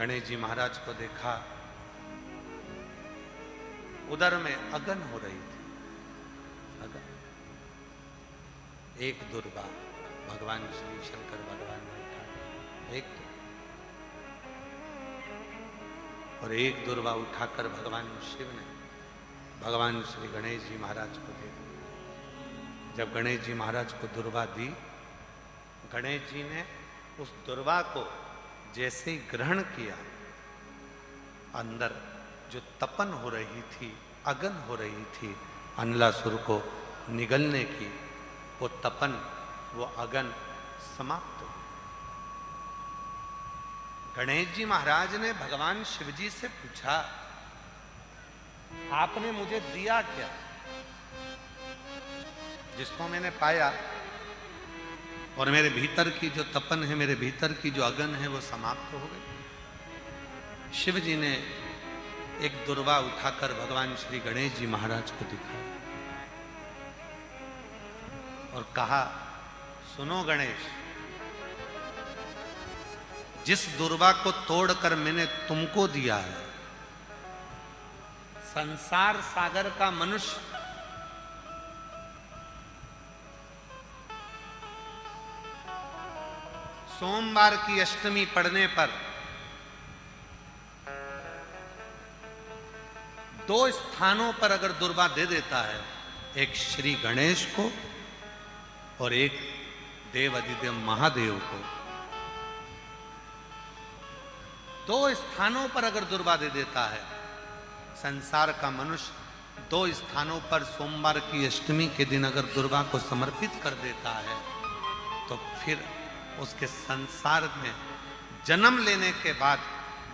गणेश जी महाराज को देखा, उदर में अगन हो रही थी, अगन। एक दुर्वा भगवान श्री शंकर भगवान ने उठा, एक और एक दुर्वा उठाकर भगवान शिव ने भगवान श्री गणेश जी महाराज को दे दी। जब गणेश जी महाराज को दुर्वा दी, गणेश जी ने उस दुर्वा को जैसे ही ग्रहण किया, अंदर जो तपन हो रही थी, अगन हो रही थी, अनलासुर को निगलने की, वो तपन, वो अगन समाप्त हो। गणेश जी महाराज ने भगवान शिवजी से पूछा, आपने मुझे दिया क्या जिसको मैंने पाया, और मेरे भीतर की जो तपन है, मेरे भीतर की जो अगन है, वो समाप्त हो गई। शिव जी ने एक दुर्वा उठाकर भगवान श्री गणेश जी महाराज को दिखाया और कहा, सुनो गणेश, जिस दुर्वा को तोड़कर मैंने तुमको दिया है, संसार सागर का मनुष्य सोमवार की अष्टमी पड़ने पर 2 स्थानों पर अगर दुर्वा दे देता है, एक श्री गणेश को और एक देव अधिदेव महादेव को, 2 स्थानों पर अगर दुर्वा दे देता है, संसार का मनुष्य 2 स्थानों पर सोमवार की अष्टमी के दिन अगर दुर्वा को समर्पित कर देता है, तो फिर उसके संसार में जन्म लेने के बाद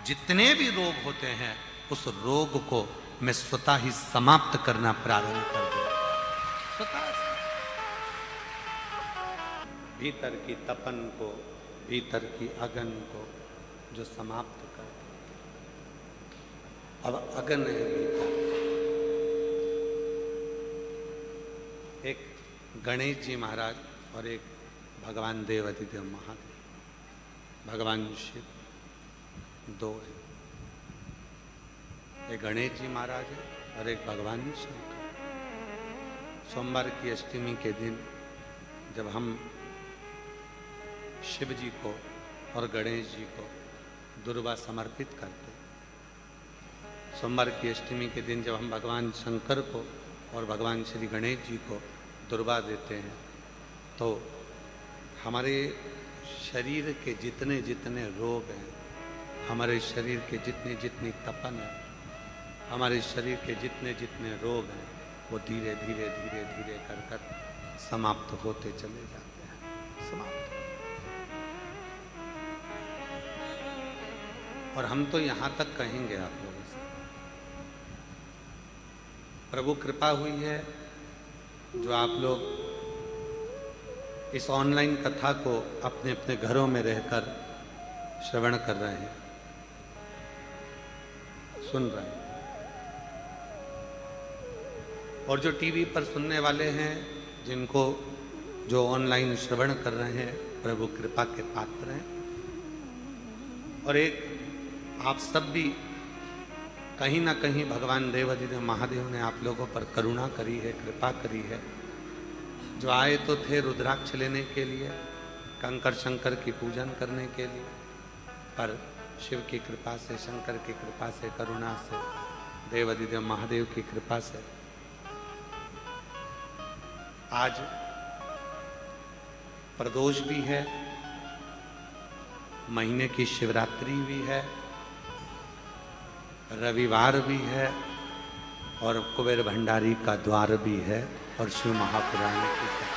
जितने भी रोग होते हैं, उस रोग को मैं स्वतः ही समाप्त करना प्रारंभ कर दूं। स्वतः से भीतर की तपन को, भीतर की अगन को जो समाप्त कर, अब अगन है भीतर। एक गणेश जी महाराज और एक भगवान देव अधिदेव महादेव, भगवान शिव 2 है। एक गणेश जी महाराज है और एक भगवान शंकर। सोमवार की अष्टमी के दिन जब हम शिव जी को और गणेश जी को दुर्वा समर्पित करते, सोमवार की अष्टमी के दिन जब हम भगवान शंकर को और भगवान श्री गणेश जी को दुर्वा देते हैं, तो हमारे शरीर के जितने जितने रोग हैं, हमारे शरीर के जितनी जितनी तपन है, हमारे शरीर के जितने जितने रोग हैं, वो धीरे धीरे धीरे धीरे कर कर समाप्त होते चले जाते हैं, समाप्त। और हम तो यहाँ तक कहेंगे आप लोगों से, प्रभु कृपा हुई है जो आप लोग इस ऑनलाइन कथा को अपने अपने घरों में रहकर श्रवण कर रहे हैं, सुन रहे हैं, और जो टीवी पर सुनने वाले हैं, जिनको जो ऑनलाइन श्रवण कर रहे हैं, प्रभु कृपा के पात्र हैं। और एक आप सब भी कहीं ना कहीं भगवान देव अधिदेव महादेव ने आप लोगों पर करुणा करी है, कृपा करी है। जो आए तो थे रुद्राक्ष लेने के लिए, कंकर शंकर की पूजन करने के लिए, पर शिव की कृपा से, शंकर की कृपा से, करुणा से, देव अधिदेव महादेव की कृपा से आज प्रदोष भी है, महीने की शिवरात्रि भी है, रविवार भी है, और कुबेर भंडारी का द्वार भी है, और शिव महापुराण की कथा।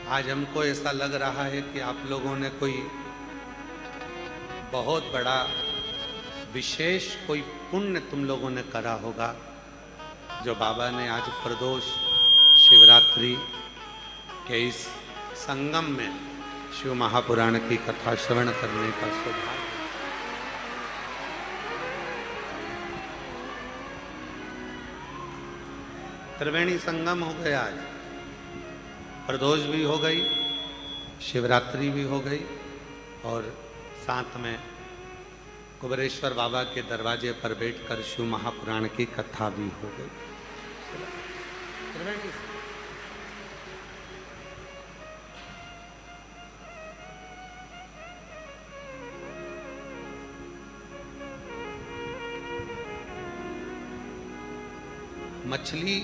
आज हमको ऐसा लग रहा है कि आप लोगों ने कोई बहुत बड़ा विशेष कोई पुण्य तुम लोगों ने करा होगा, जो बाबा ने आज प्रदोष शिवरात्रि के इस संगम में शिव महापुराण की कथा श्रवण करने का सौभाग्य। त्रिवेणी संगम हो गया आज, प्रदोष भी हो गई, शिवरात्रि भी हो गई और साथ में कुबेरेश्वर बाबा के दरवाजे पर बैठकर शिव महापुराण की कथा भी हो गई। त्रिवेणी मछली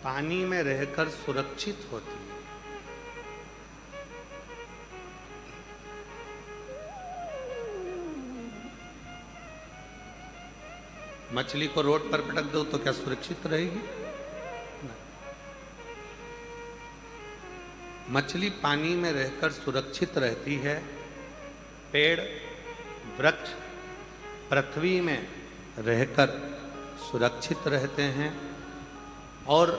पानी में रहकर सुरक्षित होती है। मछली को रोड पर पटक दो तो क्या सुरक्षित रहेगी? मछली पानी में रहकर सुरक्षित रहती है। पेड़ वृक्ष पृथ्वी में रहकर सुरक्षित रहते हैं और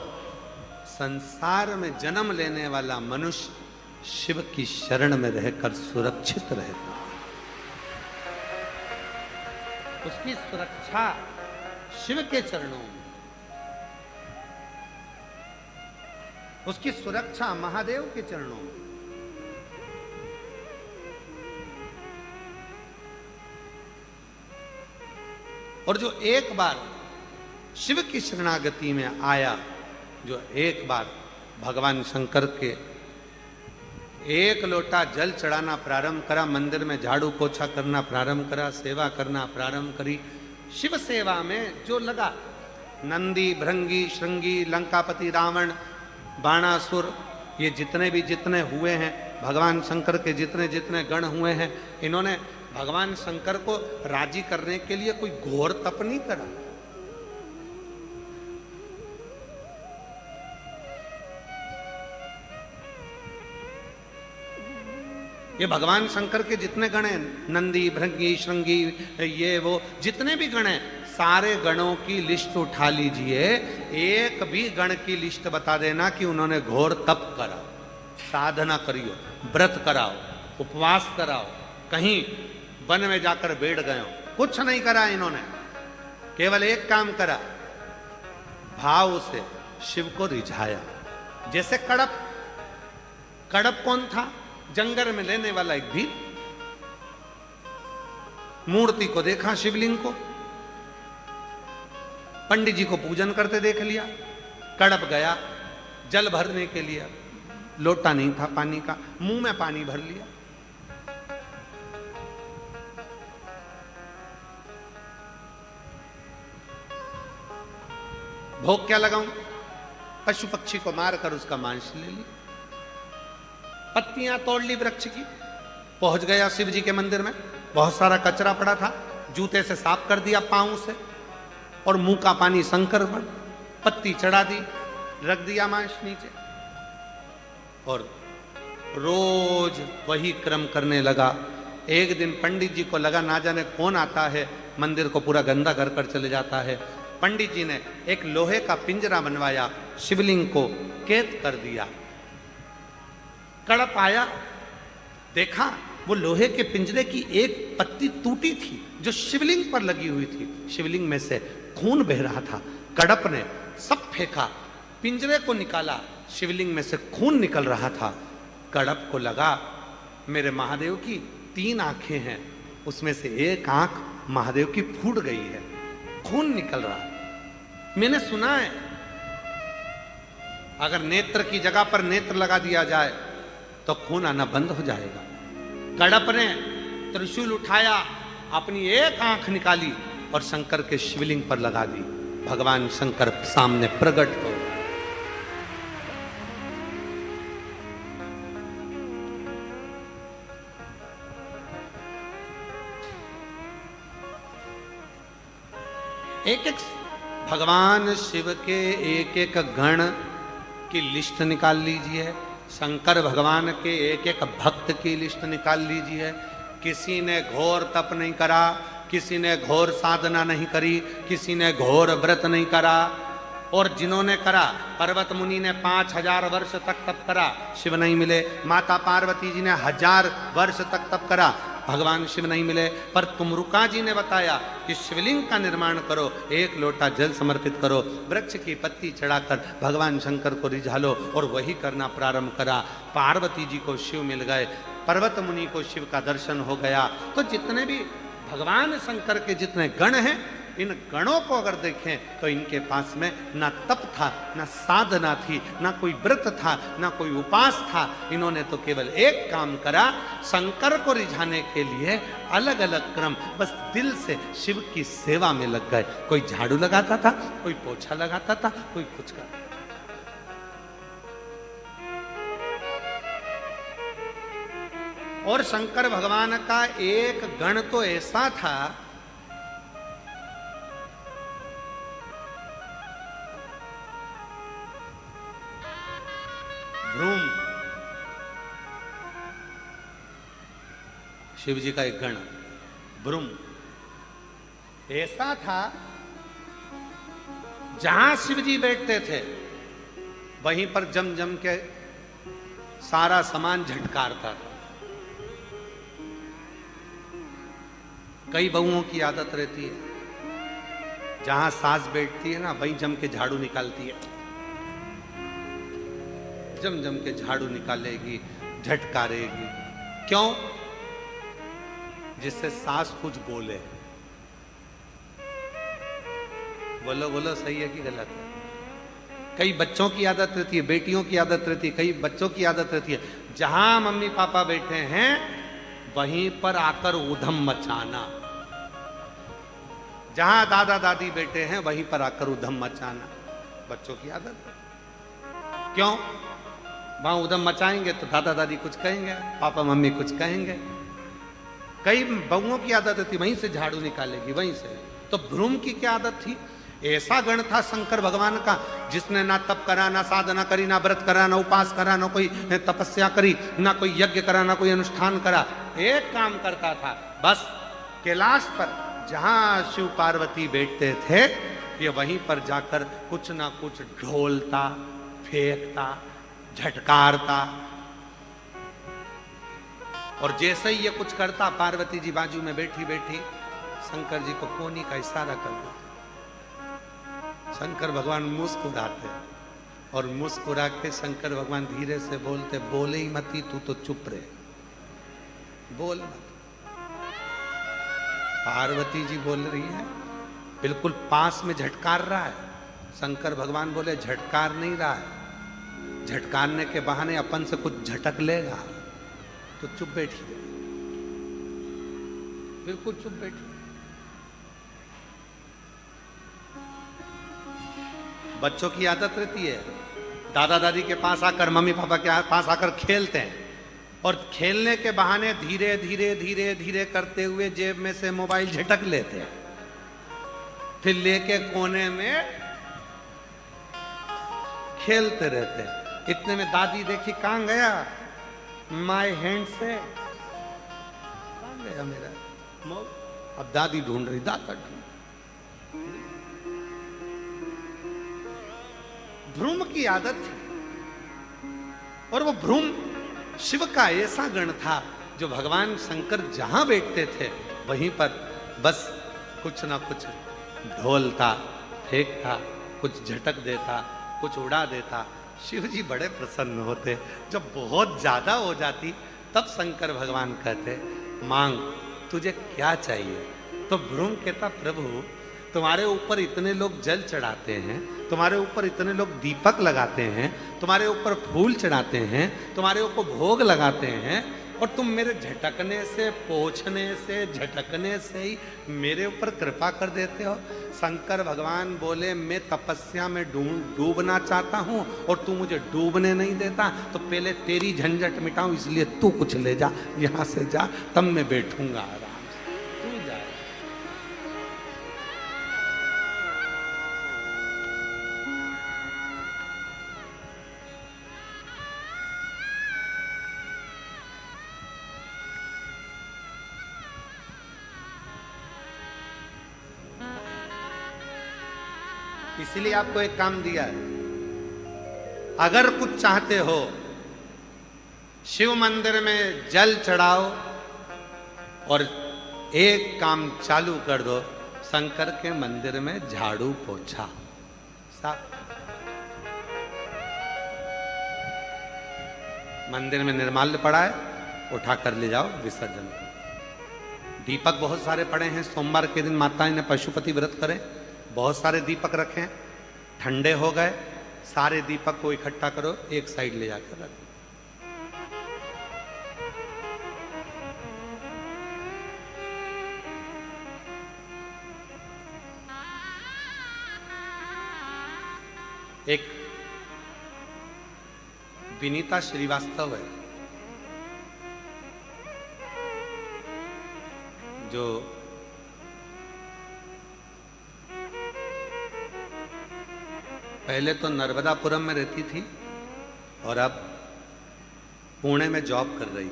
संसार में जन्म लेने वाला मनुष्य शिव की शरण में रहकर सुरक्षित रहता है। उसकी सुरक्षा शिव के चरणों में, उसकी सुरक्षा महादेव के चरणों में। और जो एक बार शिव की शरणागति में आया, जो एक बार भगवान शंकर के एक लोटा जल चढ़ाना प्रारंभ करा, मंदिर में झाड़ू पोछा करना प्रारंभ करा, सेवा करना प्रारंभ करी, शिव सेवा में जो लगा, नंदी भृंगी श्रृंगी लंकापति रावण बाणासुर, ये जितने हुए हैं, भगवान शंकर के जितने गण हुए हैं, इन्होंने भगवान शंकर को राजी करने के लिए कोई घोर तप नहीं करा। ये भगवान शंकर के जितने गण हैं, नंदी भृंगी श्रृंगी ये वो जितने भी गण हैं, सारे गणों की लिस्ट उठा लीजिए, एक भी गण की लिस्ट बता देना कि उन्होंने घोर तप करा, साधना करियो, व्रत कराओ, उपवास कराओ, कहीं वन में जाकर बैठ गए हो, कुछ नहीं करा इन्होंने। केवल एक काम करा, भाव से शिव को रिझाया। जैसे कड़प कौन था? जंगल में लेने वाला एक भी। मूर्ति को देखा, शिवलिंग को, पंडित जी को पूजन करते देख लिया, कड़प गया जल भरने के लिए, लोटा नहीं था पानी का, मुंह में पानी भर लिया। भोग क्या लगाऊं? पशु पक्षी को मारकर उसका मांस ले लिया, पत्तियां तोड़ ली वृक्ष की, पहुंच गया शिव जी के मंदिर में, बहुत सारा कचरा पड़ा था, जूते से साफ कर दिया पांव से, और मुंह का पानी शंकर पर, पत्ती चढ़ा दी, रख दिया मांस नीचे, और रोज वही क्रम करने लगा। एक दिन पंडित जी को लगा ना जाने कौन आता है, मंदिर को पूरा गंदा कर चले जाता है। पंडित जी ने एक लोहे का पिंजरा बनवाया, शिवलिंग को कैद कर दिया। कड़प आया, देखा वो लोहे के पिंजरे की एक पत्ती टूटी थी जो शिवलिंग पर लगी हुई थी, शिवलिंग में से खून बह रहा था। कड़प ने सब फेंका, पिंजरे को निकाला, शिवलिंग में से खून निकल रहा था। कड़प को लगा मेरे महादेव की 3 आंखें हैं, उसमें से एक आंख महादेव की फूट गई है, खून निकल रहा है। मैंने सुना है अगर नेत्र की जगह पर नेत्र लगा दिया जाए तो खून आना बंद हो जाएगा। कड़प ने त्रिशूल उठाया, अपनी एक आंख निकाली और शंकर के शिवलिंग पर लगा दी। भगवान शंकर सामने प्रकट हो। एक भगवान शिव के एक गण की लिस्ट निकाल लीजिए, शंकर भगवान के एक भक्त की लिस्ट निकाल लीजिए। किसी ने घोर तप नहीं करा, किसी ने घोर साधना नहीं करी, किसी ने घोर व्रत नहीं करा, और जिन्होंने करा, पर्वत मुनि ने 5000 वर्ष तक तप करा, शिव नहीं मिले। माता पार्वती जी ने 1000 वर्ष तक तप करा, भगवान शिव नहीं मिले। पर तुमरुका जी ने बताया कि शिवलिंग का निर्माण करो, एक लोटा जल समर्पित करो, वृक्ष की पत्ती चढ़ाकर भगवान शंकर को रिझा लो, और वही करना प्रारंभ करा। पार्वती जी को शिव मिल गए, पर्वत मुनि को शिव का दर्शन हो गया। तो जितने भी भगवान शंकर के जितने गण हैं, इन गणों को अगर देखें तो इनके पास में ना तप था, ना साधना थी, ना कोई व्रत था, ना कोई उपास था। इन्होंने तो केवल एक काम करा, शंकर को रिझाने के लिए अलग अलग क्रम, बस दिल से शिव की सेवा में लग गए। कोई झाड़ू लगाता था, कोई पोछा लगाता था, कोई कुछ करता। और शंकर भगवान का एक गण तो ऐसा था, भ्रूम, शिव जी का एक गण भ्रूम ऐसा था, जहां शिव जी बैठते थे वहीं पर जम जम के सारा सामान झटकारता था। कई बहुओं की आदत रहती है, जहां सास बैठती है ना, वहीं जम के झाड़ू निकालती है, जम जम के झाड़ू निकालेगी, झटकारेगी। क्यों? जिससे सास कुछ बोले। बोलो बोलो, सही है कि गलत है? कई बच्चों की आदत रहती है, बेटियों की आदत रहती है, कई बच्चों की आदत रहती है, जहां मम्मी पापा बैठे हैं वहीं पर आकर ऊधम मचाना, जहां दादा दादी बैठे हैं वहीं पर आकर ऊधम मचाना। बच्चों की आदत है। क्यों? वहां उधम मचाएंगे तो दादा दादी कुछ कहेंगे, पापा मम्मी कुछ कहेंगे। कई बहुओं की आदत थी, वहीं से झाड़ू निकालेगी, वहीं से। तो भ्रूम की क्या आदत थी? ऐसा गण था शंकर भगवान का, जिसने ना तप करा, ना साधना करी, ना व्रत करा, ना उपास करा, ना कोई तपस्या करी, ना कोई यज्ञ करा, ना कोई अनुष्ठान करा। एक काम करता था, बस कैलाश पर जहां शिव पार्वती बैठते थे, ये वहीं पर जाकर कुछ ना कुछ ढोलता, फेंकता, झटकारता। और जैसे ही ये कुछ करता, पार्वती जी बाजू में बैठी बैठी शंकर जी को कोनी का इशारा कर देते। शंकर भगवान मुस्कुराते, और मुस्कुरा के शंकर भगवान धीरे से बोलते, बोले ही मती, तू तो चुप रहे, बोल मत। पार्वती जी बोल रही है, बिल्कुल पास में झटकार रहा है। शंकर भगवान बोले, झटकार नहीं रहा है, झटकारने के बहाने अपन से कुछ झटक लेगा, तो चुप बैठी, बिल्कुल चुप बैठी। बच्चों की आदत रहती है, दादा दादी के पास आकर, मम्मी पापा के पास आकर खेलते हैं, और खेलने के बहाने धीरे धीरे धीरे धीरे करते हुए जेब में से मोबाइल झटक लेते हैं, फिर लेके कोने में खेलते रहते हैं। इतने में दादी देखी, कहां गया माय हैंड से, कहां गया मेरा मोबाइल? अब दादी ढूंढ रही, दादा ढूंढ। भ्रूम की आदत थी, और वो भ्रूम शिव का ऐसा गण था, जो भगवान शंकर जहां बैठते थे वहीं पर बस कुछ ना कुछ ढोलता, फेंकता, कुछ झटक देता, कुछ उड़ा देता। शिव जी बड़े प्रसन्न होते। जब बहुत ज्यादा हो जाती, तब शंकर भगवान कहते, मांग, तुझे क्या चाहिए? तो भ्रूम कहता, प्रभु तुम्हारे ऊपर इतने लोग जल चढ़ाते हैं, तुम्हारे ऊपर इतने लोग दीपक लगाते हैं, तुम्हारे ऊपर फूल चढ़ाते हैं, तुम्हारे ऊपर भोग लगाते हैं, और तुम मेरे झटकने से, पोंछने से, झटकने से ही मेरे ऊपर कृपा कर देते हो। शंकर भगवान बोले, मैं तपस्या में डूबना चाहता हूं और तू मुझे डूबने नहीं देता, तो पहले तेरी झंझट मिटाऊं, इसलिए तू कुछ ले जा, यहां से जा, तब मैं बैठूंगा आराम से, तू जा। इसीलिए आपको एक काम दिया है, अगर कुछ चाहते हो, शिव मंदिर में जल चढ़ाओ, और एक काम चालू कर दो, शंकर के मंदिर में झाड़ू पोछा साफ। मंदिर में निर्माल्य पड़ा है, उठा कर ले जाओ, विसर्जन करो। दीपक बहुत सारे पड़े हैं, सोमवार के दिन माताएं ने पशुपति व्रत करें, बहुत सारे दीपक रखें, ठंडे हो गए, सारे दीपक को इकट्ठा करो, एक साइड ले जाकर रख। एक विनीता श्रीवास्तव है, जो पहले तो नर्मदापुरम में रहती थी और अब पुणे में जॉब कर रही है।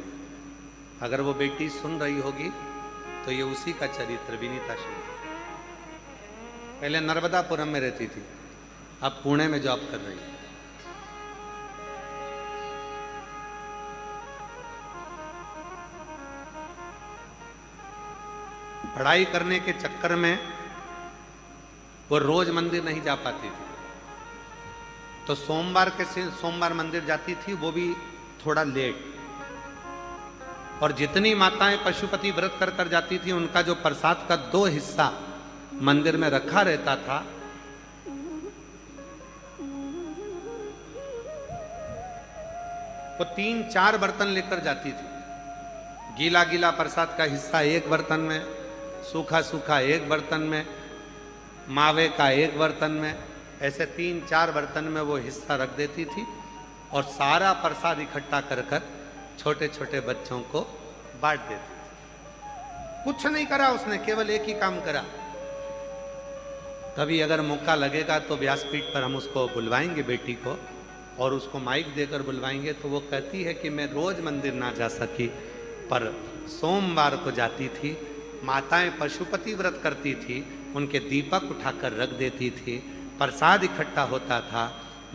अगर वो बेटी सुन रही होगी तो ये उसी का चरित्र, विनीता श्रीवास्तव। पहले नर्मदापुरम में रहती थी, अब पुणे में जॉब कर रही है। पढ़ाई करने के चक्कर में वो रोज मंदिर नहीं जा पाती थी, तो सोमवार मंदिर जाती थी, वो भी थोड़ा लेट। और जितनी माताएं पशुपति व्रत कर कर जाती थी, उनका जो प्रसाद का 2 हिस्सा मंदिर में रखा रहता था, वो 3-4 बर्तन लेकर जाती थी। गीला गीला प्रसाद का हिस्सा एक बर्तन में, सूखा सूखा एक बर्तन में, मावे का एक बर्तन में, ऐसे 3-4 बर्तन में वो हिस्सा रख देती थी और सारा प्रसाद इकट्ठा कर कर छोटे छोटे बच्चों को बांट देती थी। कुछ नहीं करा उसने, केवल एक ही काम करा। कभी अगर मौका लगेगा तो व्यासपीठ पर हम उसको बुलवाएंगे, बेटी को, और उसको माइक देकर बुलवाएंगे, तो वो कहती है कि मैं रोज मंदिर ना जा सकी, पर सोमवार को जाती थी। माताएं पशुपति व्रत करती थी, उनके दीपक उठाकर रख देती थी, प्रसाद इकट्ठा होता था,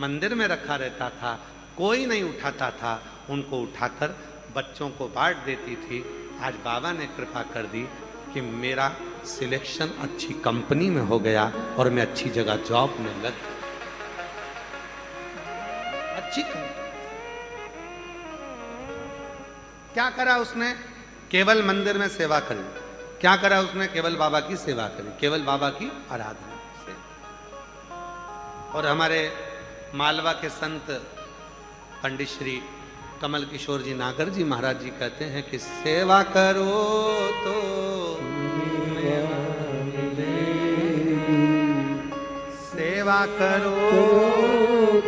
मंदिर में रखा रहता था, कोई नहीं उठाता था, उनको उठाकर बच्चों को बांट देती थी। आज बाबा ने कृपा कर दी कि मेरा सिलेक्शन अच्छी कंपनी में हो गया और मैं अच्छी जगह जॉब में लग गया। अच्छी कंपनी। क्या करा उसने? केवल मंदिर में सेवा करी। क्या करा उसने? केवल बाबा की सेवा करी, केवल बाबा की आराधना से। और हमारे मालवा के संत पंडित श्री कमल किशोर जी नागर जी महाराज जी कहते हैं कि सेवा करो तो सेवा करो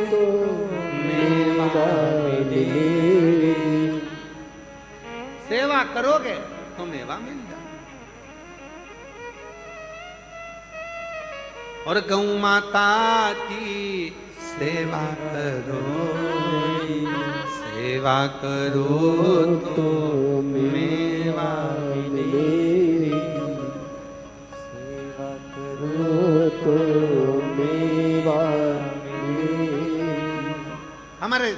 तो सेवा करोगे तो मेवा मिल जाए। और गौ माता की सेवा करो, सेवा करो तो मेवा मिले, सेवा करो तो मेवा मिले। हमारे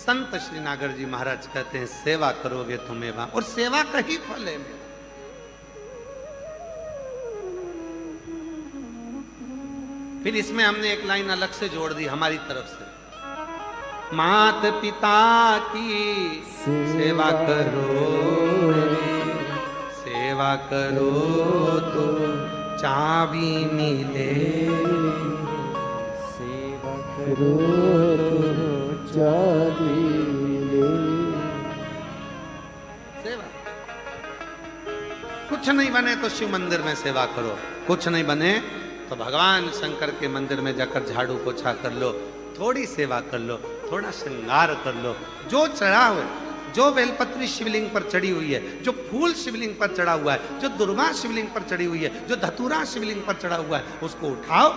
संत श्री नागर जी महाराज कहते हैं सेवा करोगे तो मेवा, और सेवा का ही फल है मेरा। फिर इसमें हमने एक लाइन अलग से जोड़ दी हमारी तरफ से, मात पिता की सेवा करो, सेवा करो तो चाबी मिले, सेवा करो तो चाबी मिले। सेवा कुछ नहीं बने तो शिव मंदिर में सेवा करो, कुछ नहीं बने तो भगवान शंकर के मंदिर में जाकर झाड़ू पोछा कर लो, थोड़ी सेवा कर लो, थोड़ा श्रृंगार कर लो। जो चढ़ा हुआ है, जो बेलपत्री शिवलिंग पर चढ़ी हुई है, जो फूल शिवलिंग पर चढ़ा हुआ है, जो दुर्वा शिवलिंग पर चढ़ी हुई है, जो धतूरा शिवलिंग पर चढ़ा हुआ है, उसको उठाओ,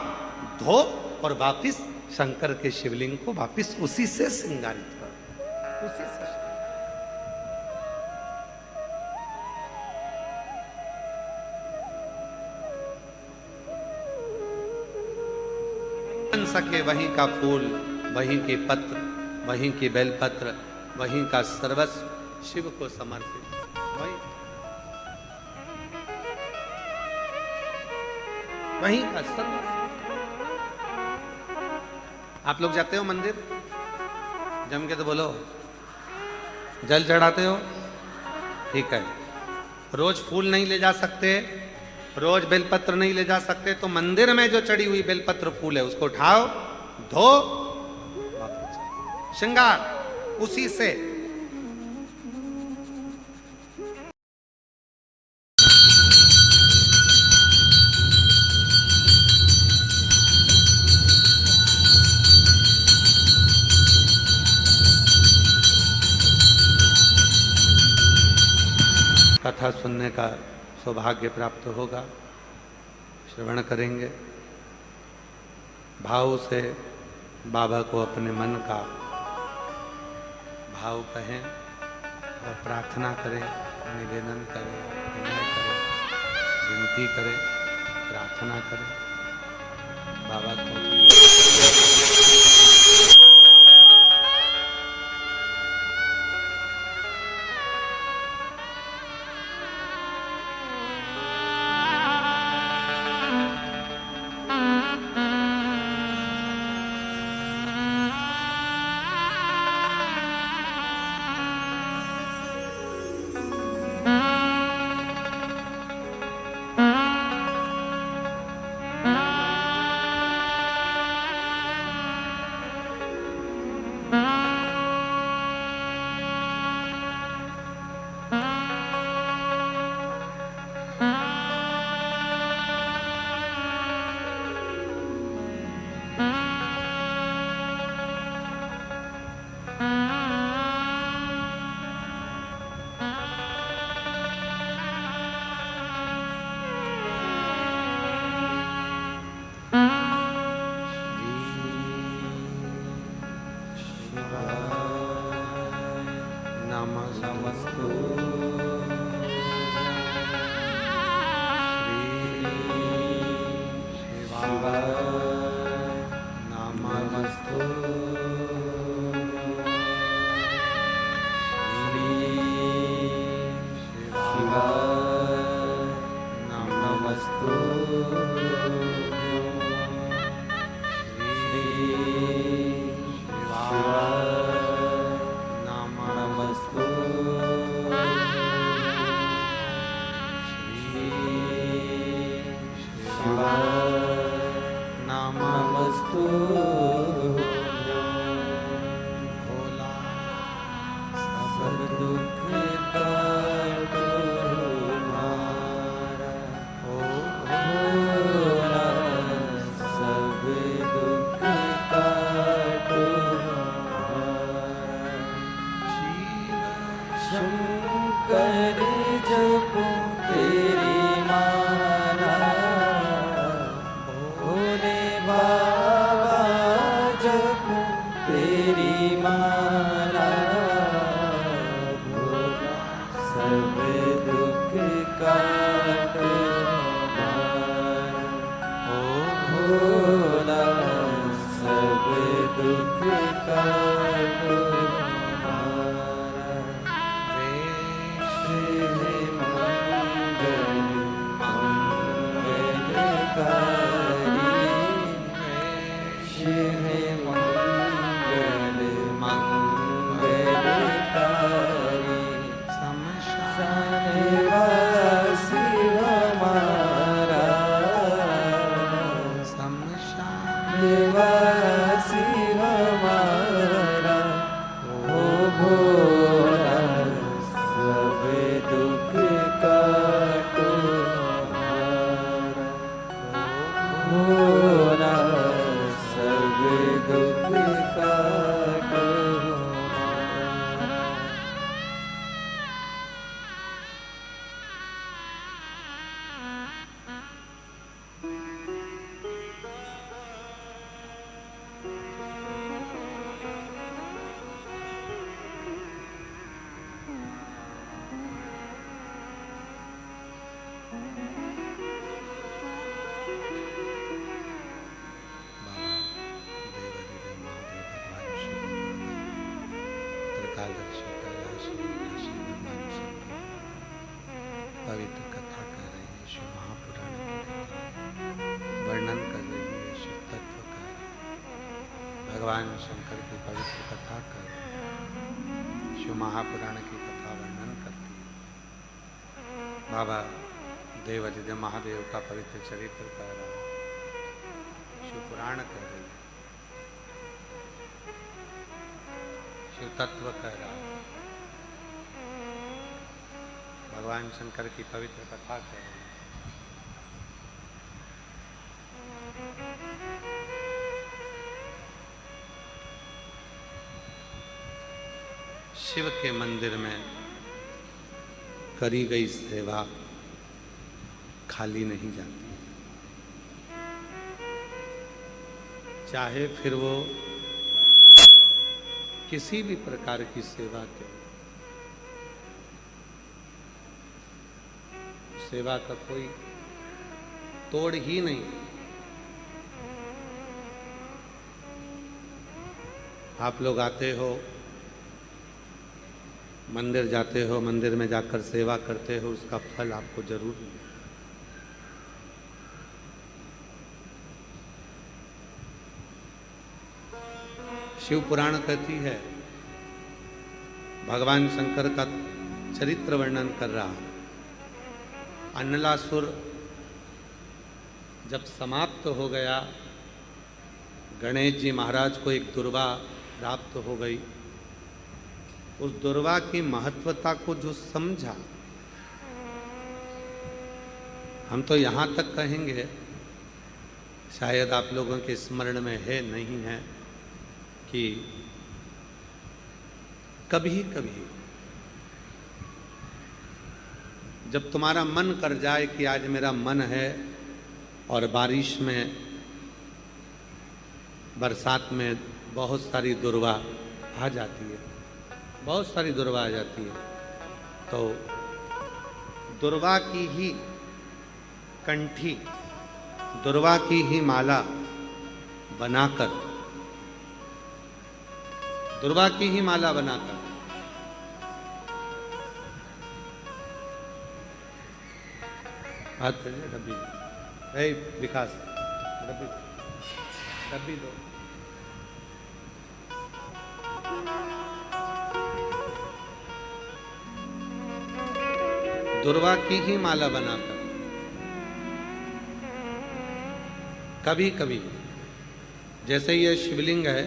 धो और वापिस शंकर के शिवलिंग को वापिस उसी से श्रृंगारित करो, उसी से। सके वहीं का फूल, वहीं के पत्र, वहीं की बेलपत्र, वहीं का सर्वस्व शिव को समर्पित। वही वहीं का सर्वस्व। आप लोग जाते हो मंदिर जम के तो बोलो, जल चढ़ाते हो, ठीक है। रोज फूल नहीं ले जा सकते, रोज बेलपत्र नहीं ले जा सकते, तो मंदिर में जो चढ़ी हुई बेलपत्र फूल है उसको उठाओ, धो, श्रृंगार उसी से। कथा सुनने का सौभाग्य प्राप्त होगा, श्रवण करेंगे, भाव से बाबा को अपने मन का भाव कहें और प्रार्थना करें, निवेदन करें, विनय करें, विनती करें, प्रार्थना करें बाबा को। पवित्र कथा कर रहे हैं, शिव महापुराण की कथा। भगवान शंकर की पवित्र कथा कर शिव महापुराण की कथा वर्णन करती है। बाबा देवादिदेव महादेव का पवित्र चरित्र कह रहा है, शिव पुराण कह रही है, शिव तत्व कह रहा है, भगवान शंकर की पवित्र कथा कह रही है। शिव के मंदिर में करी गई सेवा खाली नहीं जाती, चाहे फिर वो किसी भी प्रकार की सेवा के, सेवा का कोई तोड़ ही नहीं। आप लोग आते हो, मंदिर जाते हो, मंदिर में जाकर सेवा करते हो, उसका फल आपको जरूर मिलेगा। शिव पुराण कहती है, भगवान शंकर का चरित्र वर्णन कर रहा है। अन्नलासुर जब समाप्त हो गया, गणेश जी महाराज को एक दुर्वा प्राप्त हो गई। उस दुर्वा की महत्वता को जो समझा, हम तो यहाँ तक कहेंगे, शायद आप लोगों के स्मरण में है नहीं है, कि कभी कभी जब तुम्हारा मन कर जाए कि आज मेरा मन है और बारिश में, बरसात में बहुत सारी दुर्वा आ जाती है, बहुत सारी दुर्वा आ जाती है, तो दुर्वा की ही कंठी, दुर्वा की ही माला बनाकर, दुर्वा की ही माला बनाकर हाथ करिए। डब्बी, विकास डब्बी, डब्बी दो। दुर्वा की ही माला बनाकर कभी कभी, जैसे ये शिवलिंग है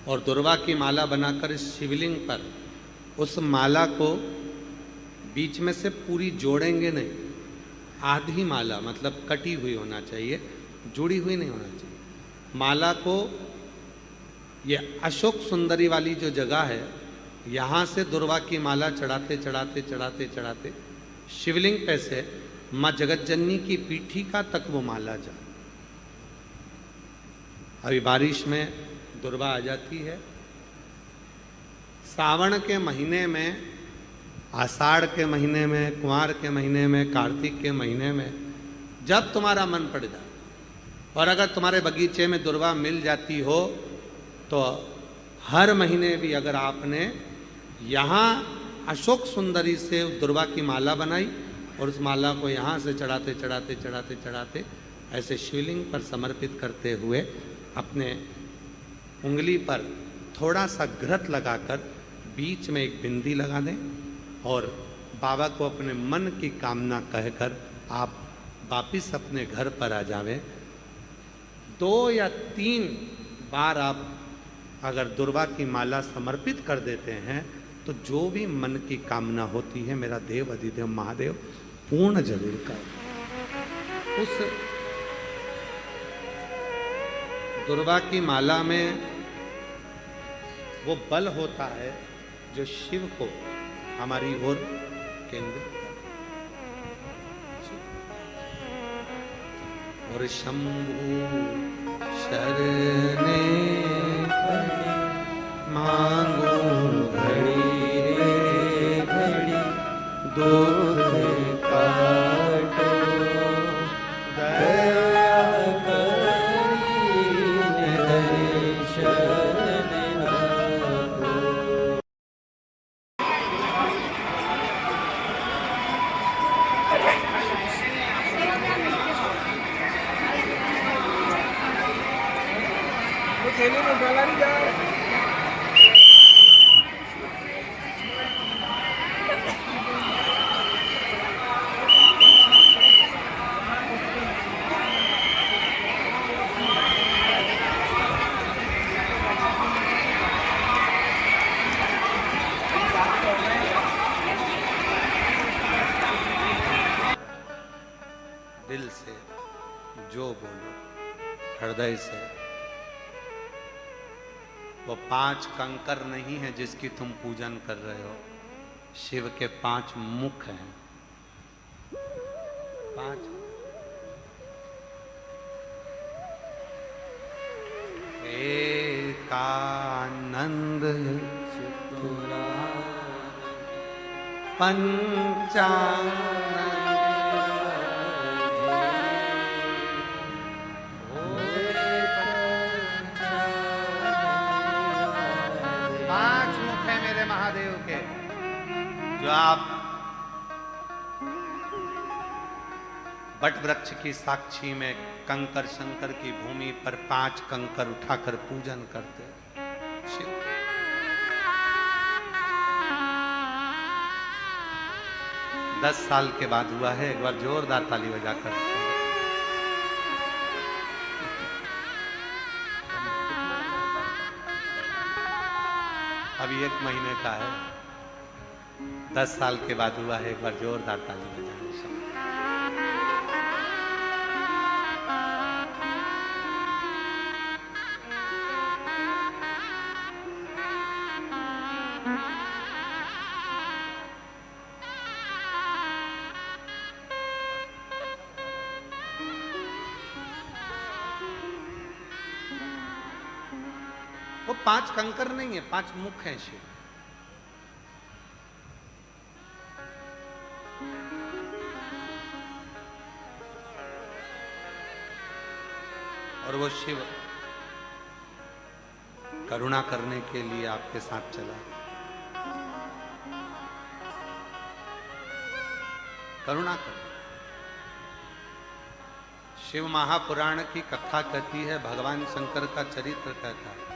और दुर्वा की माला बनाकर इस शिवलिंग पर उस माला को बीच में से पूरी जोड़ेंगे नहीं, आधी माला, मतलब कटी हुई होना चाहिए, जुड़ी हुई नहीं होना चाहिए। माला को, ये अशोक सुंदरी वाली जो जगह है, यहाँ से दुर्वा की माला चढ़ाते चढ़ाते चढ़ाते चढ़ाते शिवलिंग पे से माँ जगतजननी की पीठिका तक वो माला जा। अभी बारिश में दुर्वा आ जाती है, सावन के महीने में, आषाढ़ के महीने में, कुंवार के महीने में, कार्तिक के महीने में, जब तुम्हारा मन पड़ जाए और अगर तुम्हारे बगीचे में दुर्वा मिल जाती हो, तो हर महीने भी अगर आपने यहाँ अशोक सुंदरी से दुर्वा की माला बनाई और उस माला को यहाँ से चढ़ाते चढ़ाते चढ़ाते चढ़ाते ऐसे शिवलिंग पर समर्पित करते हुए अपने उंगली पर थोड़ा सा घृत लगाकर बीच में एक बिंदी लगा दें और बाबा को अपने मन की कामना कहकर आप वापिस अपने घर पर आ जावें। 2 या 3 बार आप अगर दुर्वा की माला समर्पित कर देते हैं तो जो भी मन की कामना होती है, मेरा देव अधिदेव महादेव पूर्ण जरूर कर। उस दुर्वा की माला में वो बल होता है जो शिव को हमारी ओर केंद्रित कर। और शंभु शरणे मांगो घड़ी रे घड़ी, दुख काटो दया करीने दर्शन आपको। थैली में डाला नहीं जाए। दिल से जो बोलो, हृदय से। वो 5 कंकर नहीं है जिसकी तुम पूजन कर रहे हो, शिव के 5 मुख हैं। 5 एकानंद पंचानंद 5 मुख है मेरे महादेव के, जो आप बट वृक्ष की साक्षी में कंकर शंकर की भूमि पर 5 कंकर उठाकर पूजन करते शिव। दस साल के बाद हुआ है, एक बार जोरदार ताली बजाकर। अभी 1 महीने का है, 10 साल के बाद हुआ है, एक बार जोरदार ताली बजाएं। वो 5 कंकर नहीं है, 5 मुख हैं शिव। और वो शिव करुणा करने के लिए आपके साथ चला। करुणा कर। शिव महापुराण की कथा कहती है, भगवान शंकर का चरित्र कहता है।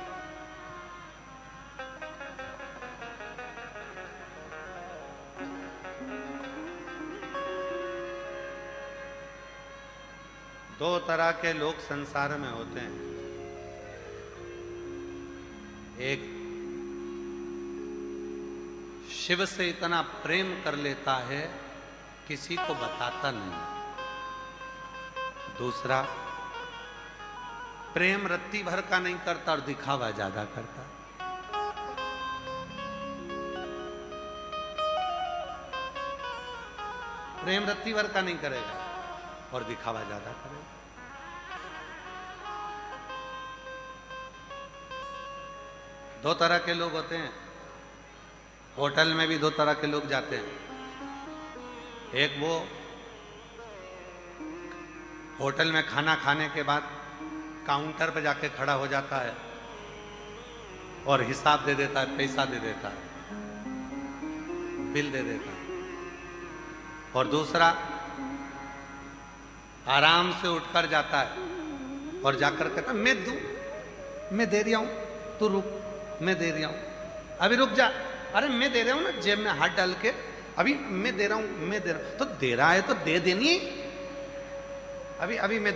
दो तरह के लोग संसार में होते हैं। एक शिव से इतना प्रेम कर लेता है किसी को बताता नहीं। दूसरा प्रेम रत्ती भर का नहीं करता और दिखावा ज्यादा करता। प्रेम रत्ती भर का नहीं करेगा और दिखावा ज्यादा करेगा। दो तरह के लोग होते हैं। होटल में भी 2 तरह के लोग जाते हैं। एक वो होटल में खाना खाने के बाद काउंटर पर जाके खड़ा हो जाता है और हिसाब दे देता है, पैसा दे देता है, बिल दे देता है। और दूसरा आराम से उठकर जाता है और जाकर कहता है, मैं दूं, मैं दे रहा हूं, तू रुक, मैं दे रहा हूं, अभी रुक जा, अरे मैं दे रहा हूं ना, जेब में हाथ डाल के, अभी मैं दे रहा हूं, मैं दे रहा हूं। तो दे रहा है तो दे देनी, अभी मैं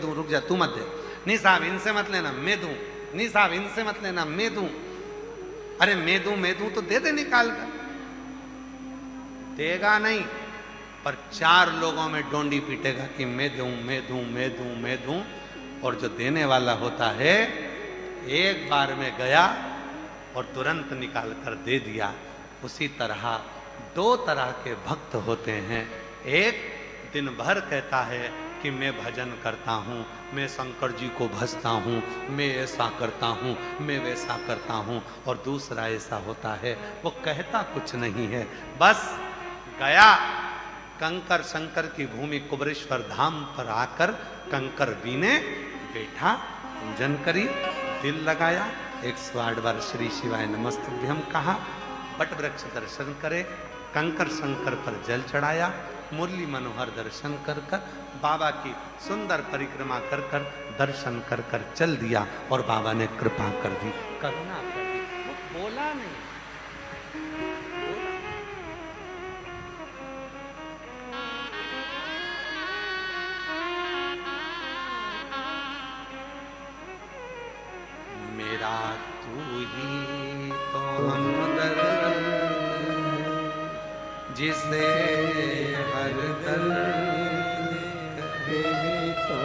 दूं, रुक जा, तू मत दे। नहीं साहब इनसे मत लेना, मैं दूं। नहीं साहब इनसे मत लेना, मैं दूं। अरे मैं दूं तो दे दे निकाल कर। देगा नहीं, पर 4 लोगों में डोंडी पीटेगा कि मैं दूं, मैं दूं, मैं दूं, मैं दूं। और जो देने वाला होता है एक बार में गया और तुरंत निकाल कर दे दिया। उसी तरह 2 तरह के भक्त होते हैं। एक दिन भर कहता है कि मैं भजन करता हूँ, मैं शंकर जी को भजता हूँ, मैं ऐसा करता हूँ, मैं वैसा करता हूँ। और दूसरा ऐसा होता है वो कहता कुछ नहीं है, बस गया कंकर शंकर की भूमि कुबरेश्वर धाम पर आकर कंकर बीने बैठा, पूजन करी, दिल लगाया, 108 बार श्री शिवाय नमस्तुभ्यम कहा, बट वृक्ष दर्शन करे, कंकर शंकर पर जल चढ़ाया, मुरली मनोहर दर्शन कर कर बाबा की सुंदर परिक्रमा कर कर दर्शन कर कर चल दिया और बाबा ने कृपा कर दी, करुणा कर दी। वो बोला नहीं, मेरा तू ही तो हमदर्द जिसे हर दर्द कहता,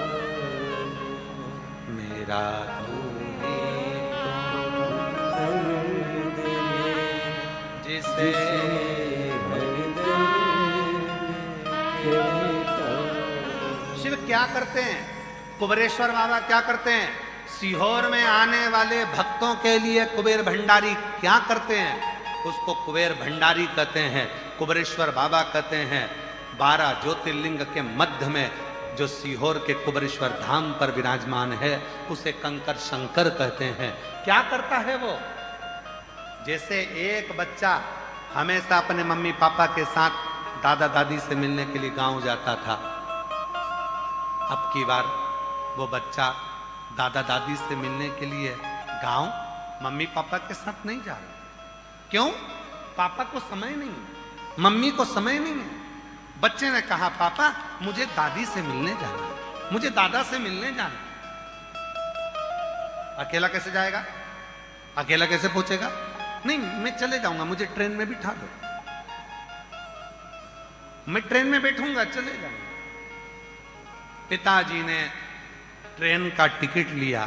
मेरा तू ही तो हमदर्द जिसे हर दर्द कहता। शिव क्या करते हैं? कुबेरेश्वर बाबा क्या करते हैं? सीहोर में आने वाले भक्तों के लिए कुबेर भंडारी क्या करते हैं? उसको कुबेर भंडारी कहते हैं, कुबेरेश्वर बाबा कहते हैं। 12 ज्योतिर्लिंग के मध्य में जो सीहोर के कुबेरेश्वर धाम पर विराजमान है उसे कंकर शंकर कहते हैं। क्या करता है वो? जैसे एक बच्चा हमेशा अपने मम्मी पापा के साथ दादा दादी से मिलने के लिए गांव जाता था, अब की बार वो बच्चा दादा दादी से मिलने के लिए गांव मम्मी पापा के साथ नहीं जा रहा। क्यों? पापा को समय नहीं है, मम्मी को समय नहीं है। बच्चे ने कहा पापा मुझे दादी से मिलने जाना है, मुझे दादा से मिलने जाना है। अकेला कैसे जाएगा? अकेला कैसे पहुंचेगा? नहीं मैं चले जाऊंगा, मुझे ट्रेन में बिठा दो, मैं ट्रेन में बैठूंगा, चले जाऊंगा। पिताजी ने ट्रेन का टिकट लिया,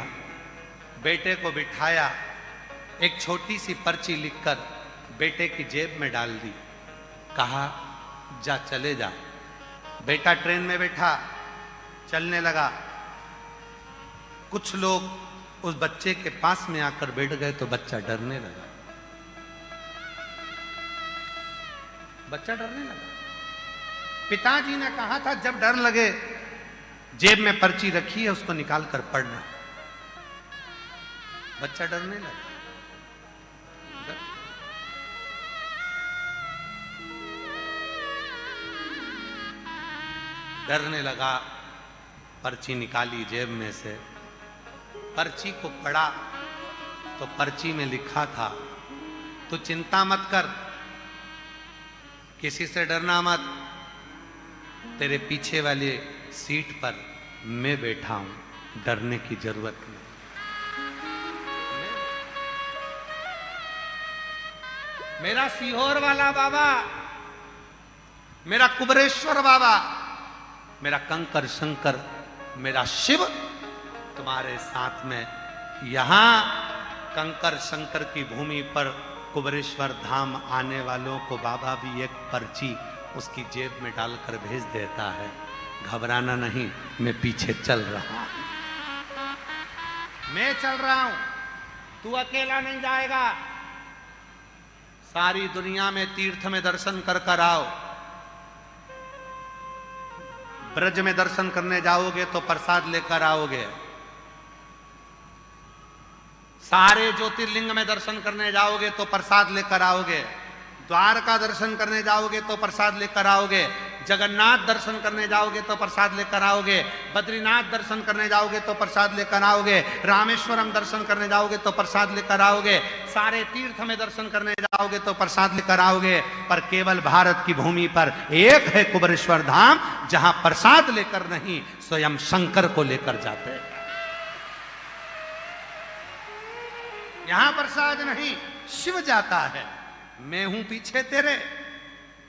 बेटे को बिठाया, एक छोटी सी पर्ची लिखकर बेटे की जेब में डाल दी, कहा जा चले जा। बेटा ट्रेन में बैठा, चलने लगा। कुछ लोग उस बच्चे के पास में आकर बैठ गए तो बच्चा डरने लगा, बच्चा डरने लगा। पिताजी ने कहा था जब डर लगे जेब में पर्ची रखी है उसको निकाल कर पढ़ना। बच्चा डरने लगा, डरने लगा। पर्ची निकाली जेब में से, पर्ची को पढ़ा तो पर्ची में लिखा था तू चिंता मत कर, किसी से डरना मत, तेरे पीछे वाले सीट पर मैं बैठा हूं, डरने की जरूरत नहीं। मेरा सीहोर वाला बाबा, मेरा कुबेरेश्वर बाबा, मेरा कंकर शंकर, मेरा शिव तुम्हारे साथ में। यहां कंकर शंकर की भूमि पर कुबेरेश्वर धाम आने वालों को बाबा भी एक पर्ची उसकी जेब में डालकर भेज देता है। घबराना नहीं, मैं पीछे चल रहा हूं, मैं चल रहा हूं, तू अकेला नहीं जाएगा। सारी दुनिया में तीर्थ में दर्शन कर कर आओ। ब्रज में दर्शन करने जाओगे तो प्रसाद लेकर आओगे, सारे ज्योतिर्लिंग में दर्शन करने जाओगे तो प्रसाद लेकर आओगे, द्वारका दर्शन करने जाओगे तो प्रसाद लेकर आओगे, जगन्नाथ दर्शन करने जाओगे तो प्रसाद लेकर आओगे, बद्रीनाथ दर्शन करने जाओगे तो प्रसाद लेकर आओगे, रामेश्वरम दर्शन करने जाओगे तो प्रसाद लेकर आओगे, सारे तीर्थ में दर्शन करने जाओगे तो प्रसाद लेकर आओगे। पर केवल भारत की भूमि पर एक है कुबेरेश्वर धाम जहां प्रसाद लेकर नहीं, स्वयं शंकर को लेकर जाते हैं। यहां प्रसाद नहीं, शिव जाता है। मैं हूं पीछे तेरे,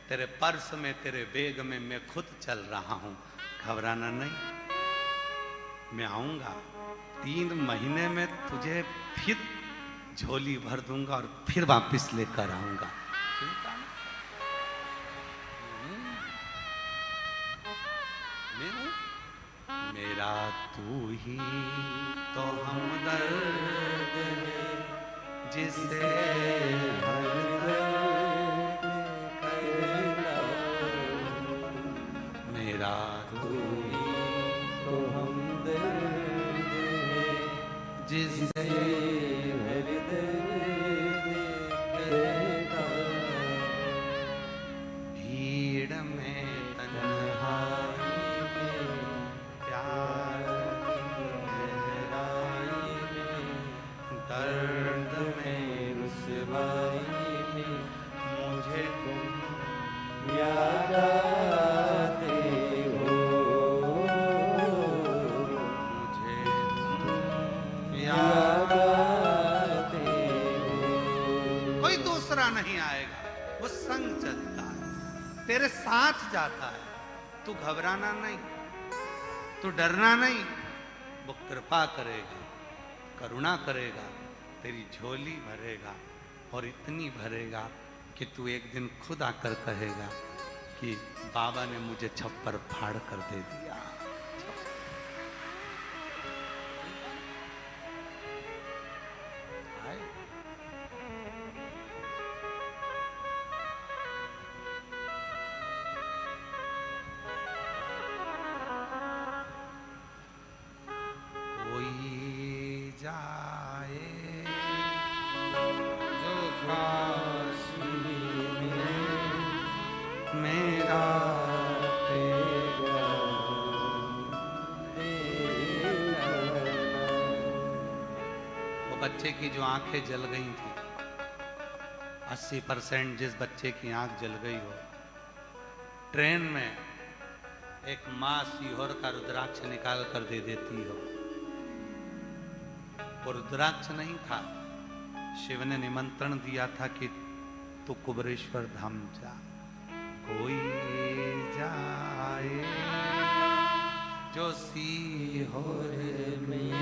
तेरे पर्स में, तेरे बैग में मैं खुद चल रहा हूं, घबराना नहीं। मैं आऊंगा 3 महीने में, तुझे फिर झोली भर दूंगा और फिर वापस लेकर आऊंगा। चिंता मैं हूं, मेरा तू ही तो हमदर्द है जिसे हर दर्द कहता, मेरा तू ही तो हमदर्द है जिसे हर दर्द कहता। भीड़ में तन गाते हो। कोई दूसरा नहीं आएगा, वो संग चलता है, तेरे साथ जाता है। तू घबराना नहीं, तू डरना नहीं, वो कृपा करेगा, करुणा करेगा, तेरी झोली भरेगा और इतनी भरेगा कि तू एक दिन खुद आकर कहेगा कि बाबा ने मुझे छप्पर फाड़ कर दे दिया। बच्चे की जो आंखें जल गई थी, 80% जिस बच्चे की आंख जल गई हो, ट्रेन में एक माँ सीहोर का रुद्राक्ष निकाल कर दे देती हो। वो रुद्राक्ष नहीं था, शिव ने निमंत्रण दिया था कि तू कुबरेश्वर धाम जा। कोई जाए जो सीहोर में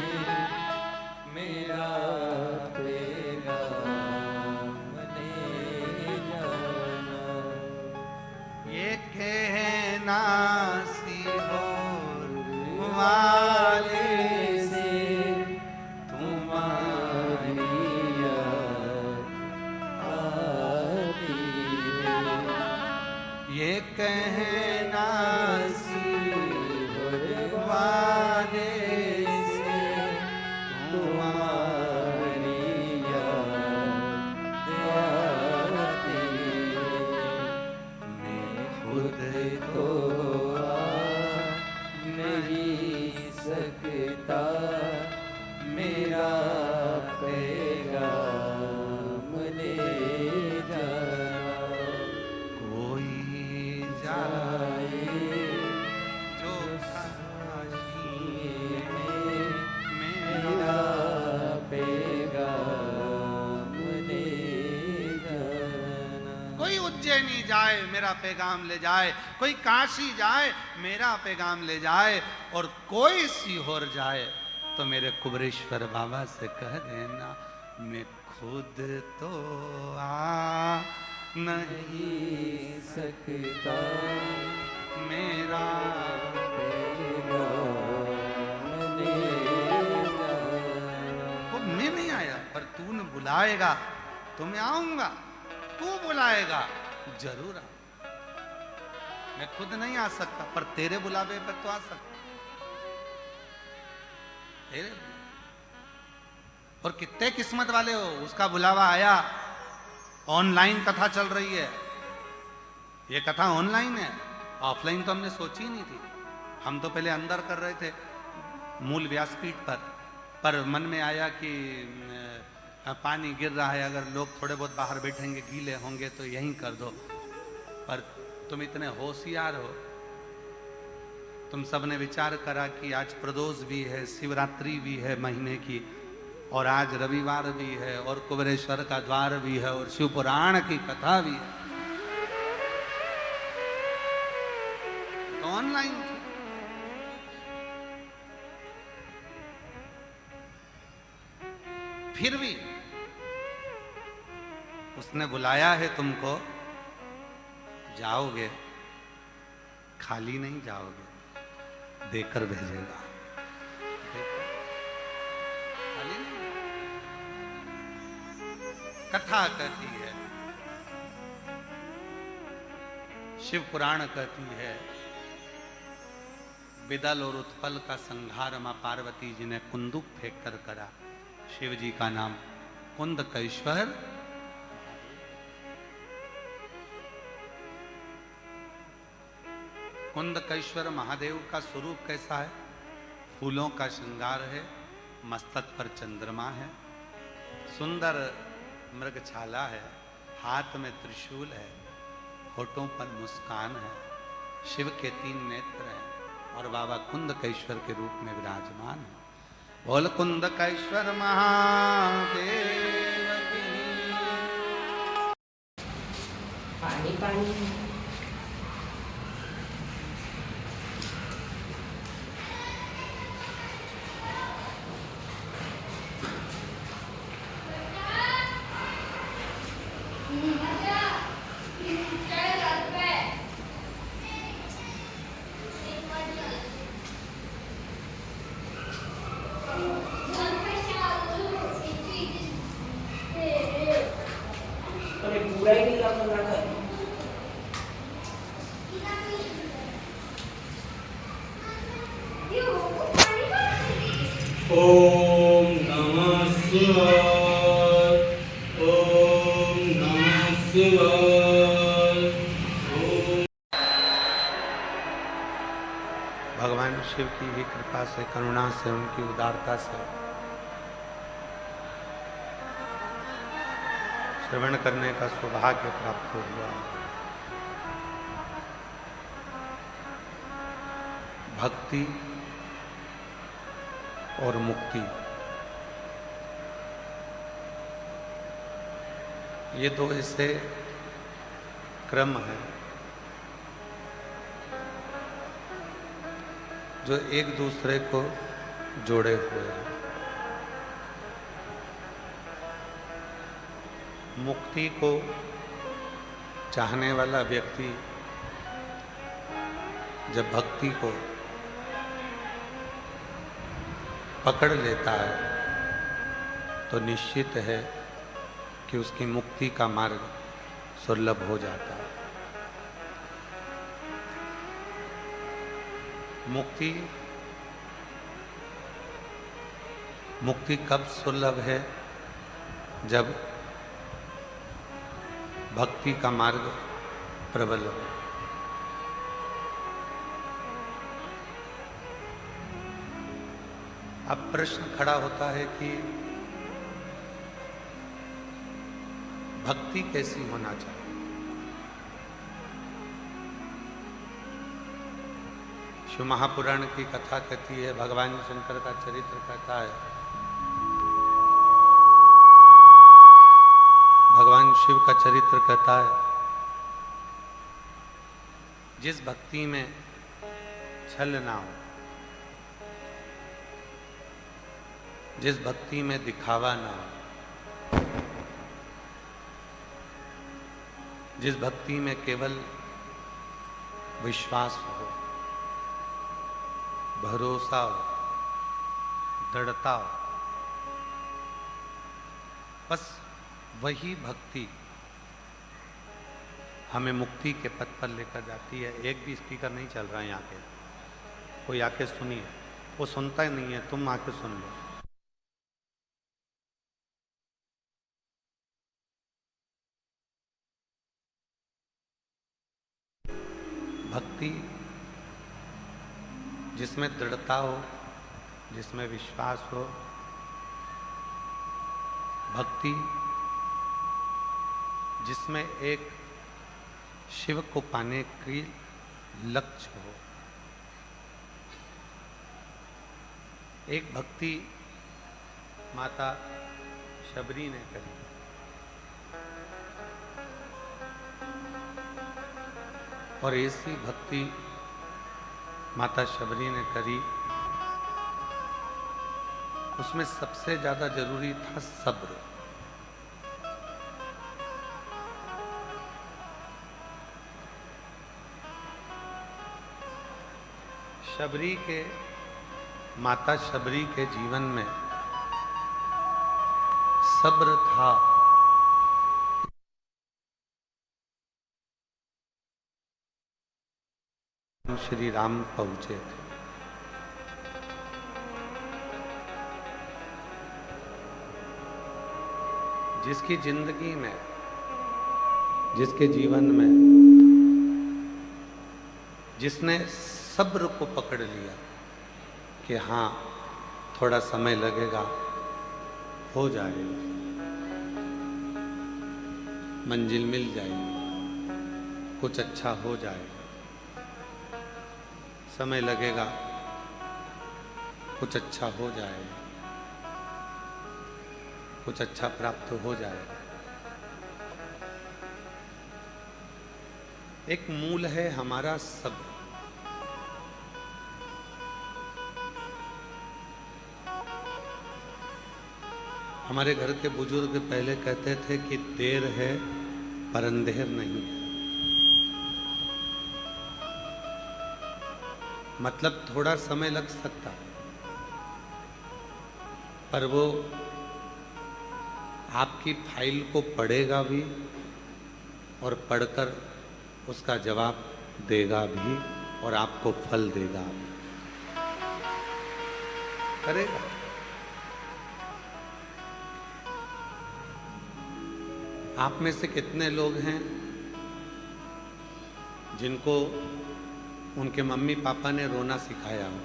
मेरा पैगाम ले जाना। ये कहना सीहोर वाले से तुम्हारी याद आती है। ये कहना सीहोर वाले मेरा पैगाम ले जाना। कोई जाए जो काशी में मेरा पैगाम ले जाना। कोई उज्जैनी जाए मेरा पैगाम ले जाए, कोई काशी जाए मेरा पैगाम ले जाए, और कोई सीहोर जाए तो मेरे कुबरेश्वर बाबा से कह देना मैं खुद तो आ नहीं सकता, मेरा पैगाम ले जाना। वो मैं नहीं आया, पर तूने बुलाएगा तो मैं आऊंगा, तू बुलाएगा जरूर आ। मैं खुद नहीं आ सकता, पर तेरे बुलावे पर तो आ सकता। तेरे और कितने किस्मत वाले हो, उसका बुलावा आया। ऑनलाइन कथा चल रही है, ये कथा ऑनलाइन है, ऑफलाइन तो हमने सोची ही नहीं थी। हम तो पहले अंदर कर रहे थे मूल व्यासपीठ पर मन में आया कि पानी गिर रहा है, अगर लोग थोड़े बहुत बाहर बैठेंगे गीले होंगे तो यहीं कर दो। पर तुम इतने होशियार हो, तुम सबने विचार करा कि आज प्रदोष भी है, शिवरात्रि भी है महीने की, और आज रविवार भी है, और कुबरेश्वर का द्वार भी है, और शिव पुराण की कथा भी है, तो ऑनलाइन थी। फिर भी उसने बुलाया है तुमको, जाओगे, खाली नहीं जाओगे, देकर भेजेगा। खाली नहीं। कथा कहती है, शिव पुराण कहती है, बिदल और उत्पल का संहार मां पार्वती जी ने कुंदुक फेंक कर करा। शिव जी का नाम कुंदकेश्वर। कुंदकेश्वर महादेव का स्वरूप कैसा है? फूलों का श्रृंगार है, मस्तक पर चंद्रमा है, सुंदर मृगछाला है, हाथ में त्रिशूल है, होठों पर मुस्कान है, शिव के 3 नेत्र हैं और बाबा कुंदकेश्वर के रूप में विराजमान है। बोल कुंदकेश्वर महादेव की। पानी पानी पूरा ही नहीं करना कर ओम नमः शिवाय। ओम नमः शिवाय। भगवान शिव की ही कृपा से, करुणा से, उनकी उदारता से श्रवण करने का सौभाग्य प्राप्त हुआ। भक्ति और मुक्ति, ये दो ऐसे क्रम हैं जो एक दूसरे को जोड़े हुए हैं। मुक्ति को चाहने वाला व्यक्ति जब भक्ति को पकड़ लेता है तो निश्चित है कि उसकी मुक्ति का मार्ग सुलभ हो जाता है। मुक्ति कब सुलभ है? जब भक्ति का मार्ग प्रबल हो। अब प्रश्न खड़ा होता है कि भक्ति कैसी होना चाहिए? शिव महापुराण की कथा कहती है, भगवान शंकर का चरित्र कहता है, भगवान शिव का चरित्र कहता है, जिस भक्ति में छल ना हो, जिस भक्ति में दिखावा ना हो, जिस भक्ति में केवल विश्वास हो, भरोसा हो, दृढ़ता हो, बस वही भक्ति हमें मुक्ति के पथ पर लेकर जाती है। एक भी स्पीकर नहीं चल रहा है यहाँ के, कोई आके सुनिए। वो सुनता ही नहीं है, तुम आके सुन लो। भक्ति जिसमें दृढ़ता हो, जिसमें विश्वास हो, भक्ति जिसमें एक शिव को पाने की लक्ष्य हो, एक भक्ति माता शबरी ने करी। और ऐसी भक्ति माता शबरी ने करी, उसमें सबसे ज्यादा जरूरी था सब्र। शबरी के, माता शबरी के जीवन में सब्र था। श्री राम पहुंचे थे। जिसकी जिंदगी में, जिसके जीवन में, जिसने सब्र को पकड़ लिया कि हाँ थोड़ा समय लगेगा, हो जाएगा, मंजिल मिल जाएगी, कुछ अच्छा हो जाएगा, समय लगेगा, कुछ अच्छा हो जाएगा, कुछ अच्छा प्राप्त हो जाएगा। एक मूल है हमारा सब्र। हमारे घर के बुजुर्ग पहले कहते थे कि देर है पर अंधेर नहीं है। मतलब थोड़ा समय लग सकता है, पर वो आपकी फाइल को पढ़ेगा भी और पढ़कर उसका जवाब देगा भी और आपको फल देगा भी, करेगा। आप में से कितने लोग हैं जिनको उनके मम्मी पापा ने रोना सिखाया हो?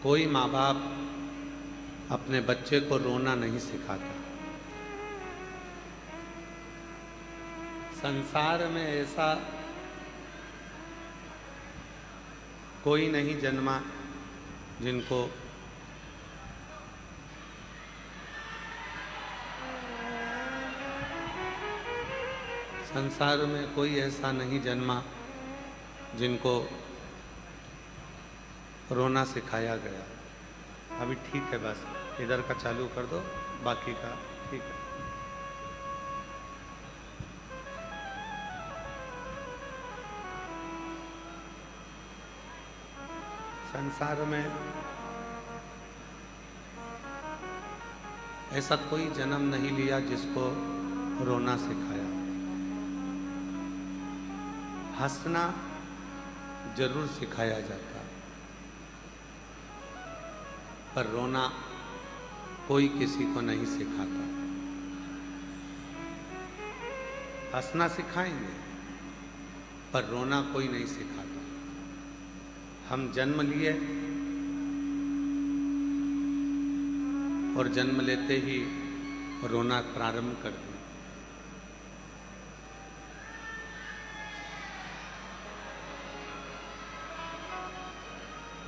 कोई माँ बाप अपने बच्चे को रोना नहीं सिखाता। संसार में ऐसा कोई नहीं जन्मा जिनको संसार में कोई ऐसा नहीं जन्मा जिनको रोना सिखाया गया। अभी ठीक है, बस इधर का चालू कर दो, बाकी का ठीक है। संसार में ऐसा कोई जन्म नहीं लिया जिसको रोना सिखाया। हंसना जरूर सिखाया जाता, पर रोना कोई किसी को नहीं सिखाता। हंसना सिखाएंगे पर रोना कोई नहीं सिखाता। हम जन्म लिए और जन्म लेते ही रोना प्रारंभ कर दिया।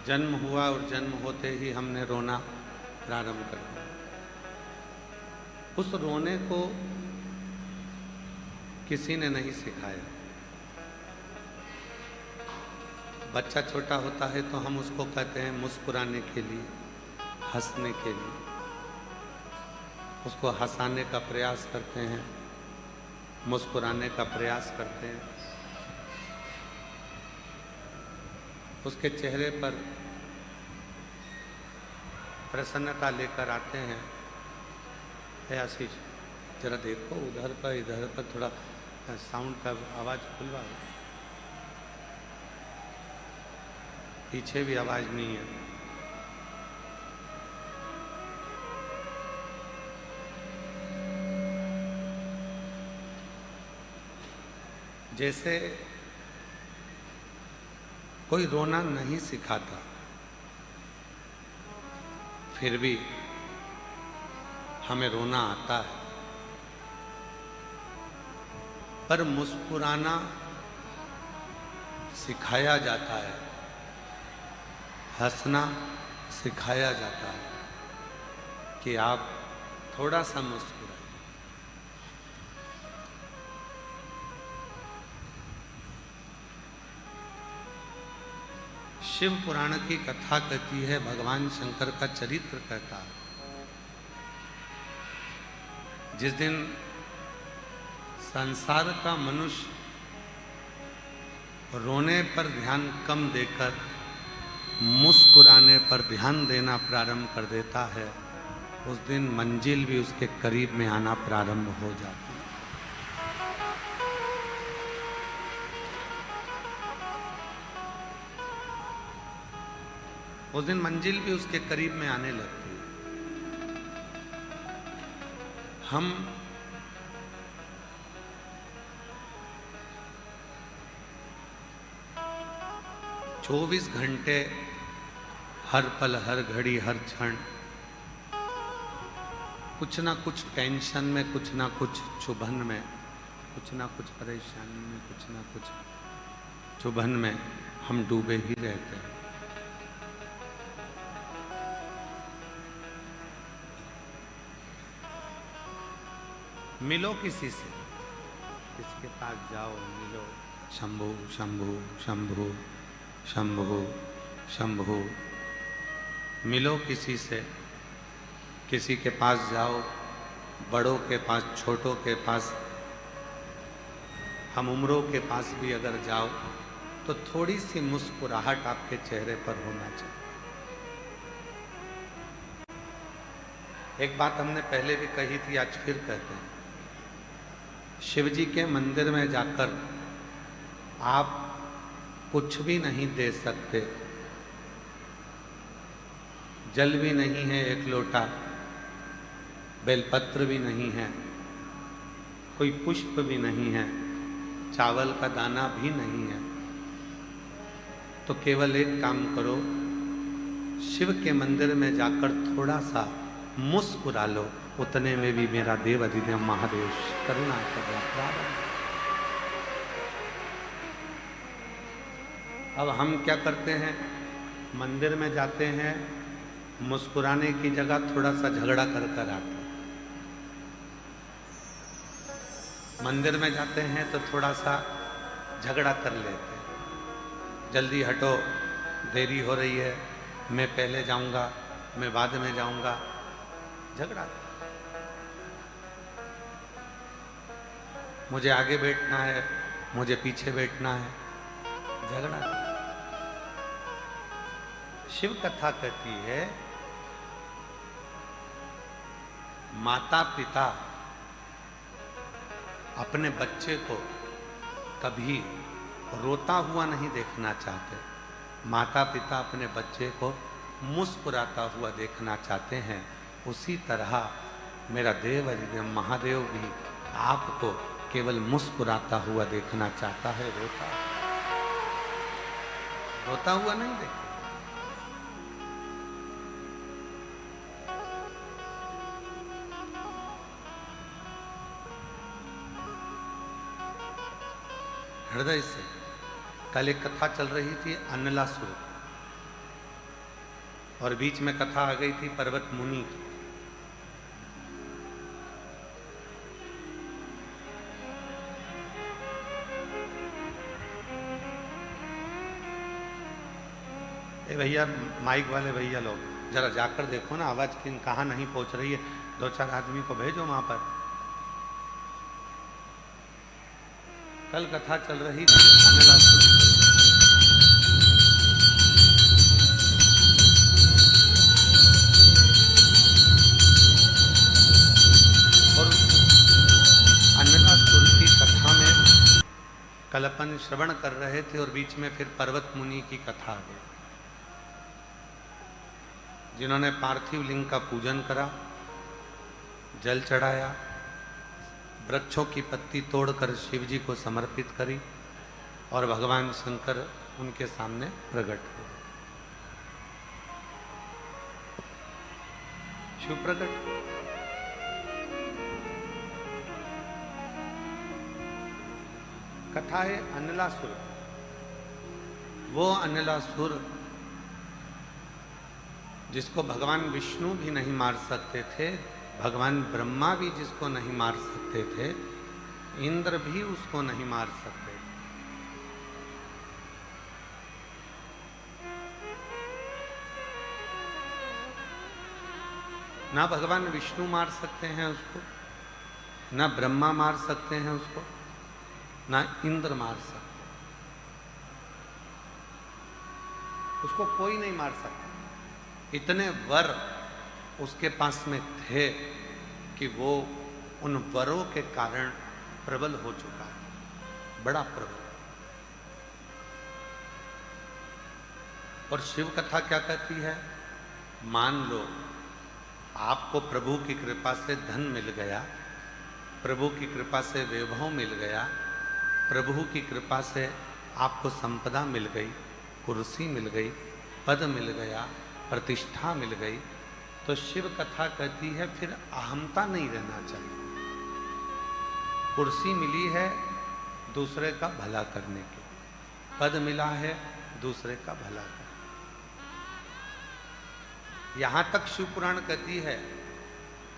जन्म हुआ और जन्म होते ही हमने रोना प्रारंभ कर दिया। उस रोने को किसी ने नहीं सिखाया। बच्चा छोटा होता है तो हम उसको कहते हैं मुस्कुराने के लिए, हंसने के लिए, उसको हंसाने का प्रयास करते हैं, मुस्कुराने का प्रयास करते हैं। उसके चेहरे पर प्रसन्नता लेकर आते हैं। हे आशीष, जरा देखो उधर पर, इधर पर थोड़ा साउंड का आवाज़ खुलवा, पीछे भी आवाज़ नहीं है। जैसे कोई रोना नहीं सिखाता, फिर भी हमें रोना आता है। पर मुस्कुराना सिखाया जाता है, हंसना सिखाया जाता है कि आप थोड़ा सा मुस्कुराइए। शिव पुराण की कथा कहती है, भगवान शंकर का चरित्र कहता है। जिस दिन संसार का मनुष्य रोने पर ध्यान कम देकर मुस्कुराने पर ध्यान देना प्रारंभ कर देता है, उस दिन मंजिल भी उसके करीब में आना प्रारंभ हो जाती है। उस दिन मंजिल भी उसके करीब में आने लगती है। हम चौबीस घंटे हर पल, हर घड़ी, हर क्षण कुछ ना कुछ टेंशन में, कुछ ना कुछ चुभन में, कुछ ना कुछ परेशानी में, कुछ ना कुछ चुभन में हम डूबे ही रहते हैं। मिलो किसी से, किसके पास जाओ मिलो, शंभु शंभु शंभु शंभु शंभु। मिलो किसी से, किसी के पास जाओ, बड़ों के पास, छोटों के पास, हम उम्रों के पास भी अगर जाओ तो थोड़ी सी मुस्कुराहट आपके चेहरे पर होना चाहिए। एक बात हमने पहले भी कही थी, आज फिर कहते हैं, शिव जी के मंदिर में जाकर आप कुछ भी नहीं दे सकते। जल भी नहीं है एक लोटा, बेलपत्र भी नहीं है, कोई पुष्प भी नहीं है, चावल का दाना भी नहीं है, तो केवल एक काम करो, शिव के मंदिर में जाकर थोड़ा सा मुस्कुरा लो, उतने में भी मेरा देव अधिदेव महादेव करुणा कर प्रारंभ। अब हम क्या करते हैं, मंदिर में जाते हैं, मुस्कुराने की जगह थोड़ा सा झगड़ा कर कर आते हैं। मंदिर में जाते हैं तो थोड़ा सा झगड़ा कर लेते हैं, जल्दी हटो, देरी हो रही है, मैं पहले जाऊंगा, मैं बाद में जाऊंगा, झगड़ा। मुझे आगे बैठना है, मुझे पीछे बैठना है, झगड़ा। शिव कथा कहती है, माता पिता अपने बच्चे को कभी रोता हुआ नहीं देखना चाहते, माता पिता अपने बच्चे को मुस्कुराता हुआ देखना चाहते हैं। उसी तरह मेरा देव अधिदेव महादेव भी आपको केवल मुस्कुराता हुआ देखना चाहता है, रोता हुआ नहीं देख। हृदय से। कल एक कथा चल रही थी अन्नलासुर, और बीच में कथा आ गई थी पर्वत मुनि की। ए भैया, माइक वाले भैया लोग जरा जाकर देखो ना, आवाज कहाँ नहीं पहुंच रही है, 2-4 आदमी को भेजो वहां पर। कल कथा चल रही थी अन्नलासुर। और अन्नलासुर की कथा में कल अपन श्रवण कर रहे थे, और बीच में फिर पर्वत मुनि की कथा आ गई, जिन्होंने पार्थिव लिंग का पूजन करा, जल चढ़ाया, वृक्षों की पत्ती तोड़कर शिव जी को समर्पित करी, और भगवान शंकर उनके सामने प्रकट हुए। शिव प्रकट। कथा है अन्नलासुर। वो अन्नलासुर जिसको भगवान विष्णु भी नहीं मार सकते थे, भगवान ब्रह्मा भी जिसको नहीं मार सकते थे, इंद्र भी उसको नहीं मार सकते। ना भगवान विष्णु मार सकते हैं उसको, ना ब्रह्मा मार सकते हैं उसको, ना इंद्र मार सकते, उसको कोई नहीं मार सकता। इतने वर उसके पास में थे कि वो उन वरों के कारण प्रबल हो चुका है, बड़ा प्रबल। और शिव कथा क्या कहती है, मान लो आपको प्रभु की कृपा से धन मिल गया, प्रभु की कृपा से वैभव मिल गया, प्रभु की कृपा से आपको संपदा मिल गई, कुर्सी मिल गई, पद मिल गया, प्रतिष्ठा मिल गई, तो शिव कथा कहती है फिर अहमता नहीं रहना चाहिए। कुर्सी मिली है दूसरे का भला करने के, पद मिला है दूसरे का भला करने। यहां तक शिव पुराण कहती है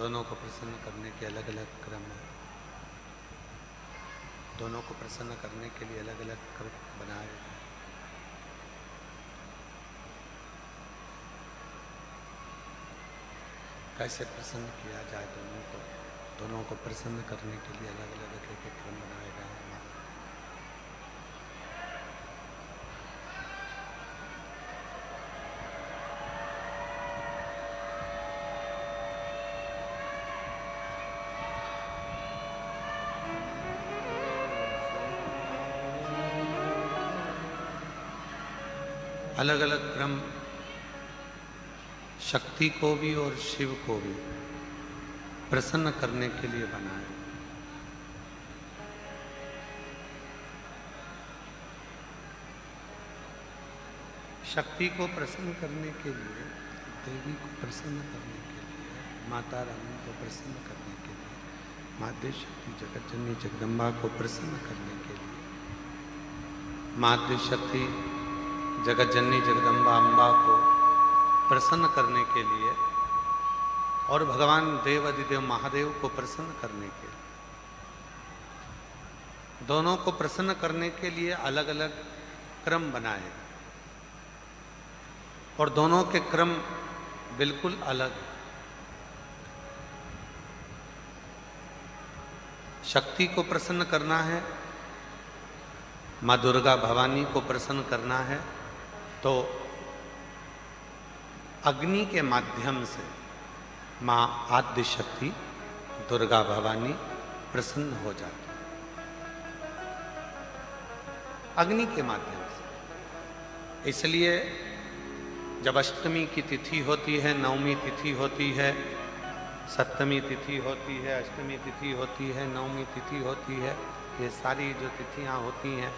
दोनों को प्रसन्न करने के अलग अलग क्रम है। दोनों को प्रसन्न करने के लिए अलग अलग क्रम बनाए गए। कैसे प्रसन्न किया जाए दोनों को प्रसन्न करने के लिए अलग अलग एक क्रम बनाए गए हैं। अलग अलग क्रम शक्ति को भी और शिव को भी प्रसन्न करने के लिए बनाए। शक्ति को प्रसन्न करने के लिए, देवी को प्रसन्न करने के लिए, माता रानी को प्रसन्न करने के लिए, माता शक्ति जगत जननी जगदम्बा को प्रसन्न करने के लिए, माता शक्ति जगत जननी जगदम्बा अम्बा को प्रसन्न करने के लिए और भगवान देव अधिदेव महादेव को प्रसन्न करने के लिए, दोनों को प्रसन्न करने के लिए अलग अलग क्रम बनाए और दोनों के क्रम बिल्कुल अलग है। शक्ति को प्रसन्न करना है, माँ दुर्गा भवानी को प्रसन्न करना है तो अग्नि के माध्यम से माँ आद्य शक्ति दुर्गा भवानी प्रसन्न हो जाती है। अग्नि के माध्यम से। इसलिए जब अष्टमी की तिथि होती है, नवमी तिथि होती है, सप्तमी तिथि होती है, अष्टमी तिथि होती है, नवमी तिथि होती है, ये सारी जो तिथियां होती हैं,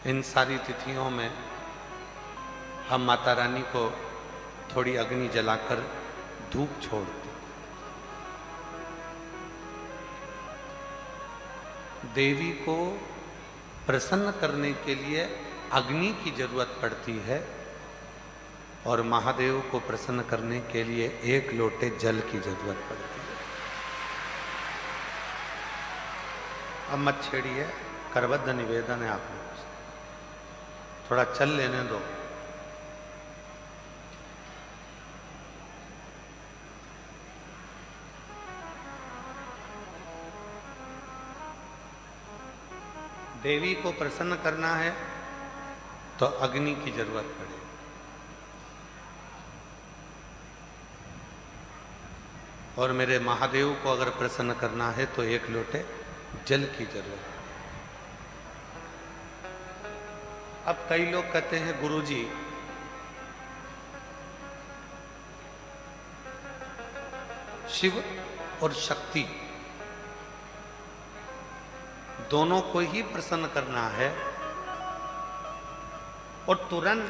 इन सारी तिथियों में हम माता रानी को थोड़ी अग्नि जलाकर धूप छोड़ते। देवी को प्रसन्न करने के लिए अग्नि की जरूरत पड़ती है और महादेव को प्रसन्न करने के लिए एक लोटे जल की जरूरत पड़ती है। अब मत छेड़िए, करबद्ध निवेदन है आप लोगों से, थोड़ा चल लेने दो। देवी को प्रसन्न करना है तो अग्नि की जरूरत पड़ेगी। और मेरे महादेव को अगर प्रसन्न करना है तो एक लोटे जल की जरूरत है। अब कई लोग कहते हैं गुरुजी शिव और शक्ति दोनों को ही प्रसन्न करना है और तुरंत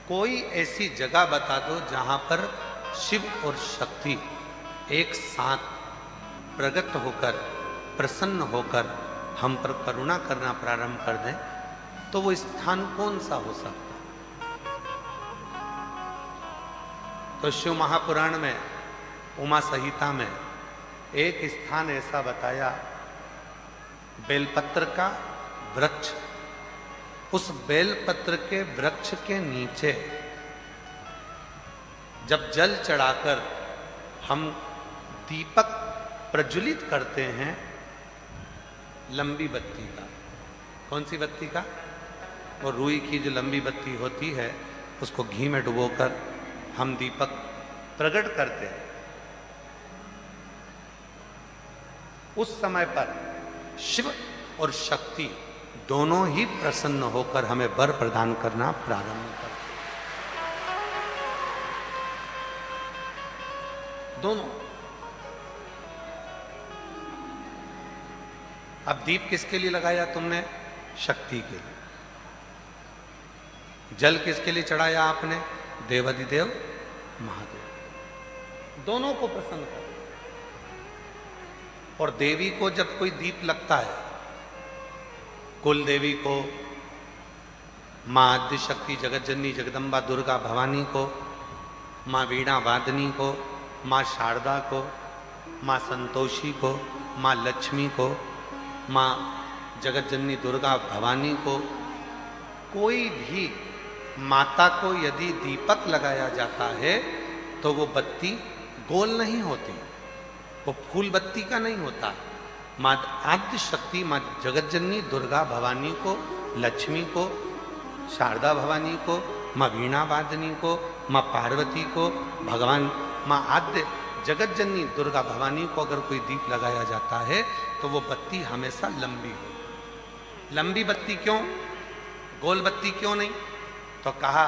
कोई ऐसी जगह बता दो जहां पर शिव और शक्ति एक साथ प्रकट होकर प्रसन्न होकर हम पर करुणा करना प्रारंभ कर दें, तो वो स्थान कौन सा हो सकता है? तो शिव महापुराण में उमा संहिता में एक स्थान ऐसा बताया, बेलपत्र का वृक्ष। उस बेलपत्र के वृक्ष के नीचे जब जल चढ़ाकर हम दीपक प्रज्वलित करते हैं, लंबी बत्ती का, कौन सी बत्ती का? वो रुई की जो लंबी बत्ती होती है, उसको घी में डुबोकर हम दीपक प्रकट करते हैं। उस समय पर शिव और शक्ति दोनों ही प्रसन्न होकर हमें वर प्रदान करना प्रारंभ करते हैं। दोनों। अब दीप किसके लिए लगाया तुमने? शक्ति के लिए। जल किसके लिए चढ़ाया आपने? देवाधिदेव महादेव। दोनों को प्रसन्न कर। और देवी को जब कोई दीप लगता है, कुल देवी को, माँ आद्य शक्ति जगत जननी जगदम्बा दुर्गा भवानी को माँ वीणा वादनी को, माँ शारदा को, माँ संतोषी को, माँ लक्ष्मी को, माँ जगत जननी दुर्गा भवानी को, कोई भी माता को यदि दीपक लगाया जाता है तो वो बत्ती गोल नहीं होती, वो फूल बत्ती का नहीं होता। माँ आद्य शक्ति, माँ जगत जननी दुर्गा भवानी को, लक्ष्मी को, शारदा भवानी को, माँ वीणा वादनी को, माँ पार्वती को, भगवान माँ आद्य जगत जननी दुर्गा भवानी को अगर कोई दीप लगाया जाता है तो वो बत्ती हमेशा लंबी हो। लंबी बत्ती क्यों, गोल बत्ती क्यों नहीं? तो कहा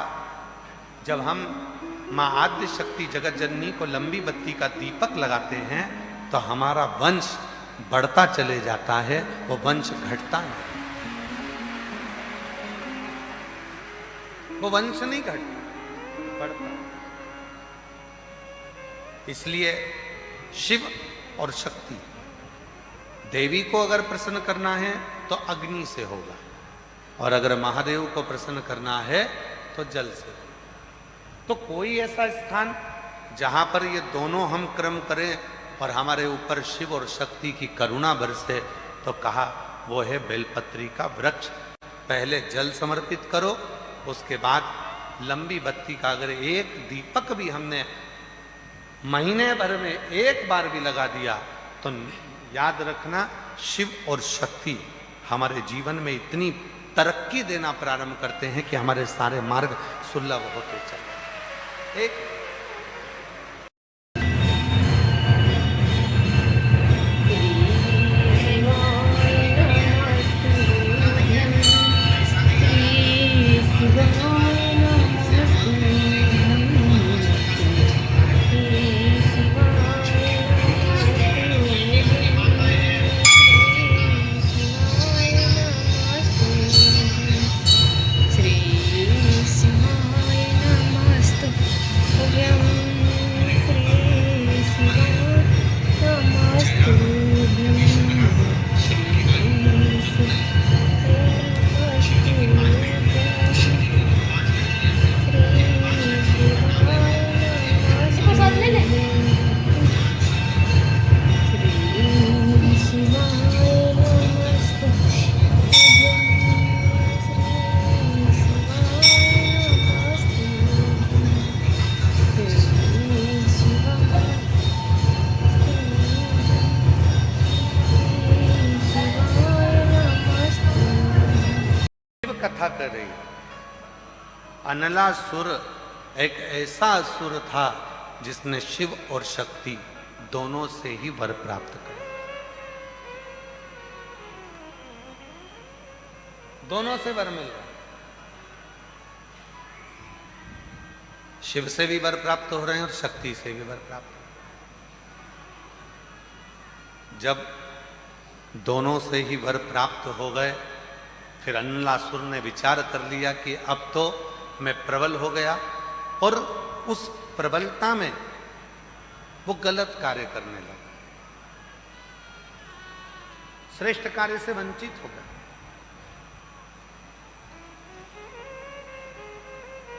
जब हम माँ आद्य शक्ति जगत जननी को लंबी बत्ती का दीपक लगाते हैं तो हमारा वंश बढ़ता चले जाता है, वो वंश घटता नहीं, वो वंश नहीं घटता, बढ़ता। इसलिए शिव और शक्ति, देवी को अगर प्रसन्न करना है तो अग्नि से होगा, और अगर महादेव को प्रसन्न करना है तो जल से। तो कोई ऐसा स्थान जहां पर ये दोनों हम क्रम करें और हमारे ऊपर शिव और शक्ति की करुणा बरसे, तो कहा वो है बेलपत्री का वृक्ष। पहले जल समर्पित करो, उसके बाद लंबी बत्ती का अगर एक दीपक भी हमने महीने भर में एक बार भी लगा दिया तो याद रखना शिव और शक्ति हमारे जीवन में इतनी तरक्की देना प्रारंभ करते हैं कि हमारे सारे मार्ग सुलभ होते चले। एक कथा कर रही। अनलासुर एक ऐसा असुर था जिसने शिव और शक्ति दोनों से ही वर प्राप्त करे, दोनों से वर मिल रहा। शिव से भी वर प्राप्त हो रहे हैं और शक्ति से भी वर प्राप्त हो रहे हैं। जब दोनों से ही वर प्राप्त हो गए, फिर अनलासुर ने विचार कर लिया कि अब तो मैं प्रबल हो गया, और उस प्रबलता में वो गलत कार्य करने लगा, श्रेष्ठ कार्य से वंचित हो गया।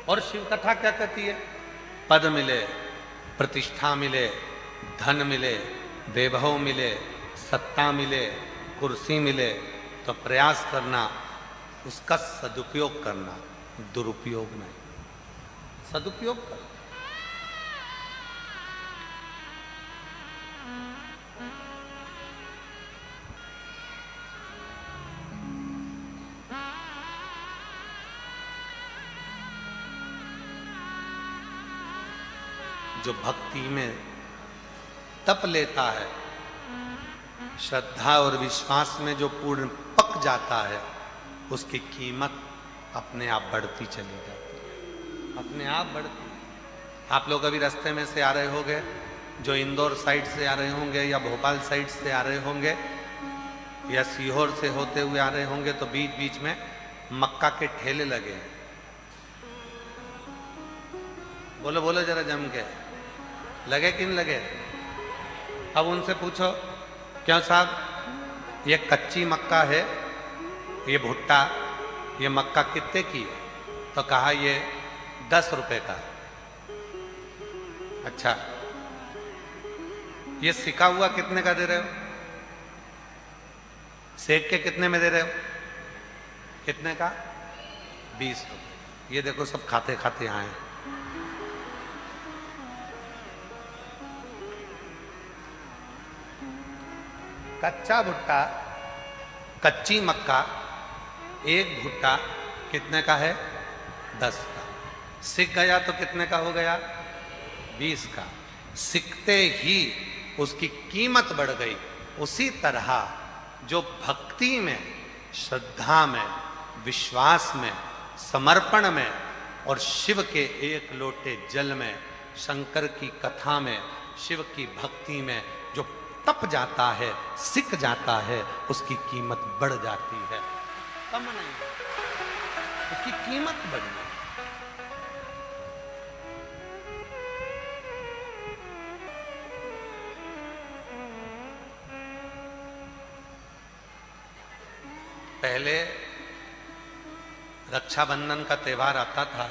और शिव कथा क्या कहती है? पद मिले, प्रतिष्ठा मिले, धन मिले, वैभव मिले, सत्ता मिले, कुर्सी मिले, तो प्रयास करना उसका सदुपयोग करना, दुरुपयोग नहीं, सदुपयोग कर। जो भक्ति में तप लेता है, श्रद्धा और विश्वास में जो पूर्ण पक जाता है, उसकी कीमत अपने आप बढ़ती चली जाती है, अपने आप बढ़ती। आप लोग अभी रास्ते में से आ रहे होंगे, जो इंदौर साइड से आ रहे होंगे या भोपाल साइड से आ रहे होंगे या सीहोर से होते हुए आ रहे होंगे, तो बीच बीच में मक्का के ठेले लगे हैं। बोलो बोलो जरा जम के, लगे कि नहीं लगे? अब उनसे पूछो, क्यों साहब ये कच्ची मक्का है, ये भुट्टा, ये मक्का कितने की है? तो कहा ये 10 रुपए का। अच्छा, ये सिका हुआ कितने का दे रहे हो? सेक के कितने में दे रहे हो? कितने का? 20 रुपए। ये देखो सब खाते खाते आए। कच्चा भुट्टा, कच्ची मक्का, एक भुट्टा कितने का है? 10 का। सिक गया तो कितने का हो गया? 20 का। सिकते ही उसकी कीमत बढ़ गई। उसी तरह जो भक्ति में, श्रद्धा में, विश्वास में, समर्पण में और शिव के एक लोटे जल में, शंकर की कथा में, शिव की भक्ति में जो तप जाता है, सिक जाता है, उसकी कीमत बढ़ जाती है। कम नहीं, उसकी कीमत बढ़ी। पहले रक्षाबंधन का त्योहार आता था,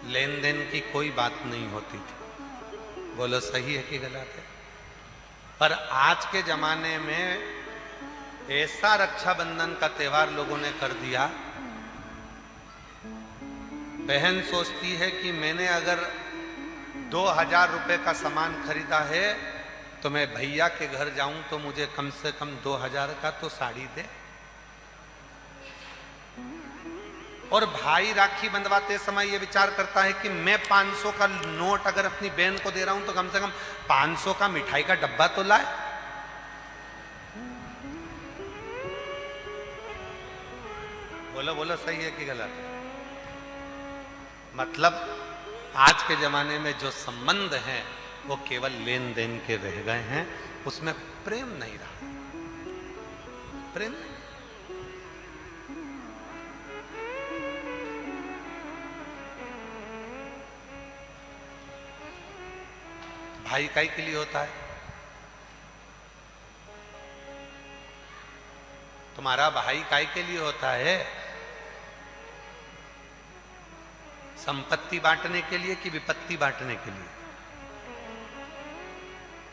लेन देन की कोई बात नहीं होती थी। बोलो सही है कि गलत है? पर आज के जमाने में ऐसा रक्षाबंधन का त्योहार लोगों ने कर दिया, बहन सोचती है कि मैंने अगर 2000 रुपए का सामान खरीदा है तो मैं भैया के घर जाऊं तो मुझे कम से कम 2000 का तो साड़ी दे। और भाई राखी बंधवाते समय ये विचार करता है कि मैं 500 का नोट अगर अपनी बहन को दे रहा हूं तो कम से कम 500 का मिठाई का डब्बा तो लाए। बोलो बोलो सही है कि गलत है? मतलब आज के जमाने में जो संबंध हैं वो केवल लेन देन के रह गए हैं, उसमें प्रेम नहीं रहा। प्रेम नहीं। भाई काई के लिए होता है? तुम्हारा भाई काई के लिए होता है? संपत्ति बांटने के लिए कि विपत्ति बांटने के लिए?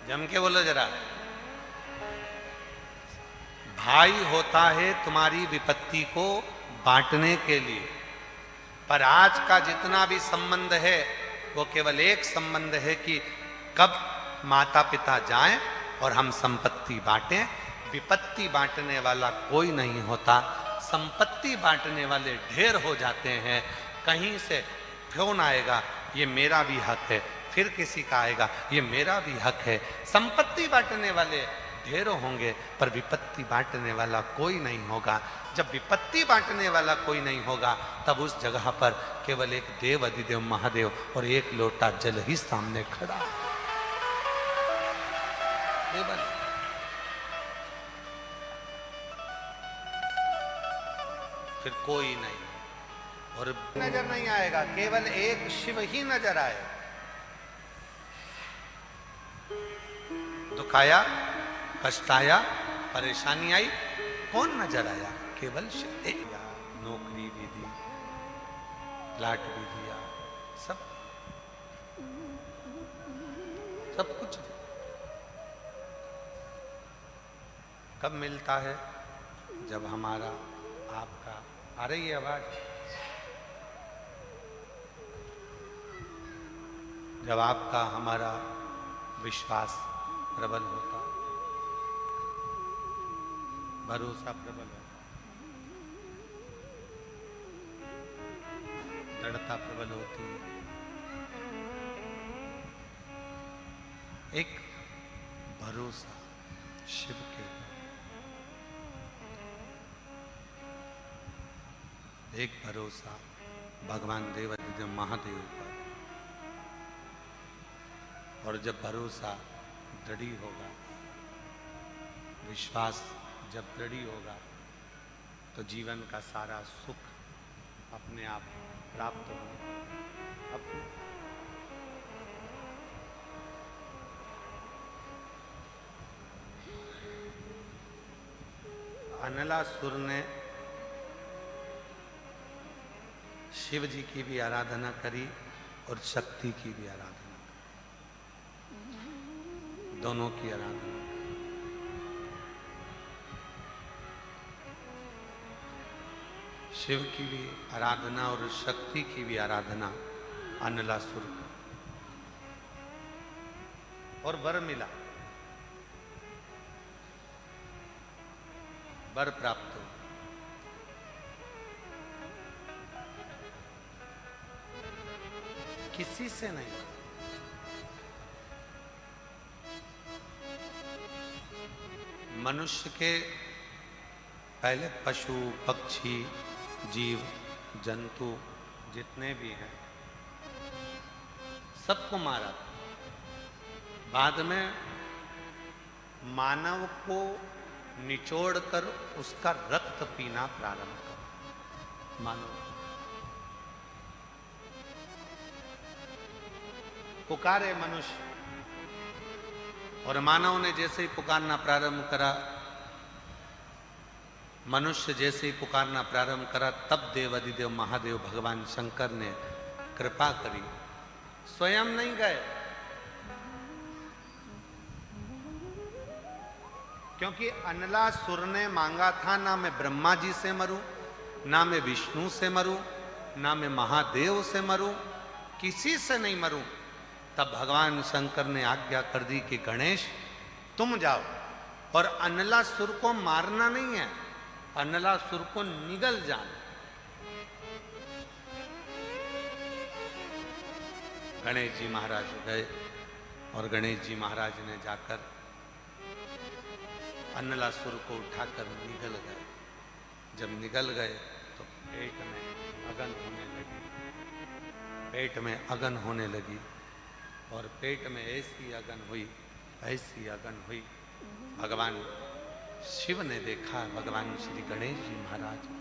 जम के बोलो जरा। भाई होता है तुम्हारी विपत्ति को बांटने के लिए। पर आज का जितना भी संबंध है वो केवल एक संबंध है कि कब माता पिता जाएं और हम संपत्ति बांटें। विपत्ति बांटने वाला कोई नहीं होता। संपत्ति बांटने वाले ढेर हो जाते हैं। कहीं से फोन आएगा, ये मेरा भी हक है, फिर किसी का आएगा, ये मेरा भी हक है। संपत्ति बांटने वाले ढेरों होंगे पर विपत्ति बांटने वाला कोई नहीं होगा। जब विपत्ति बांटने वाला कोई नहीं होगा तब उस जगह पर केवल एक देव अधिदेव महादेव और एक लोटा जल ही सामने खड़ा है। केवल फिर कोई नहीं और नजर नहीं आएगा, केवल एक शिव ही नजर आएगा। दुख आया, कष्ट आया, परेशानी आई, कौन नजर आया? केवल शिव। नौकरी भी दी, प्लाट भी दिया, सब कुछ दिया। कब मिलता है? जब हमारा आपका, आ रही है आवाज? जब आपका हमारा विश्वास प्रबल होता, भरोसा प्रबल होता, दृढ़ता प्रबल होती है। एक भरोसा शिव के ऊपर, एक भरोसा भगवान देव अधिदेव महादेव पर। और जब भरोसा दृढ़ होगा, विश्वास जब दृढ़ होगा तो जीवन का सारा सुख अपने आप प्राप्त होगा। अपने अनलासुर ने शिव जी की भी आराधना करी और शक्ति की भी आराधना, दोनों की आराधना। शिव की भी आराधना और शक्ति की भी आराधना अनलासुर को, और वर मिला, वर प्राप्त हो। किसी से नहीं, मनुष्य के पहले पशु पक्षी जीव जंतु जितने भी हैं सबको मारा, बाद में मानव को निचोड़कर उसका रक्त पीना प्रारंभ कर। मानव पुकारे मनुष्य, और मानव ने जैसे ही पुकारना प्रारंभ करा, मनुष्य जैसे ही पुकारना प्रारंभ करा, तब देवाधिदेव महादेव भगवान शंकर ने कृपा करी, स्वयं नहीं गए, क्योंकि अनलासुर ने मांगा था ना मैं ब्रह्मा जी से मरूं, ना मैं विष्णु से मरूं, ना मैं महादेव से मरूं, किसी से नहीं मरूं। तब भगवान शंकर ने आज्ञा कर दी कि गणेश तुम जाओ, और अनलासुर को मारना नहीं है, अनलासुर को निगल जाना। गणेश जी महाराज गए, और गणेश जी महाराज ने जाकर अनलासुर को उठाकर निगल गए। जब निगल गए तो पेट में अगन होने लगी, पेट में अगन होने लगी, और पेट में ऐसी अगन हुई, ऐसी अगन हुई, भगवान शिव ने देखा भगवान श्री गणेश जी महाराज को,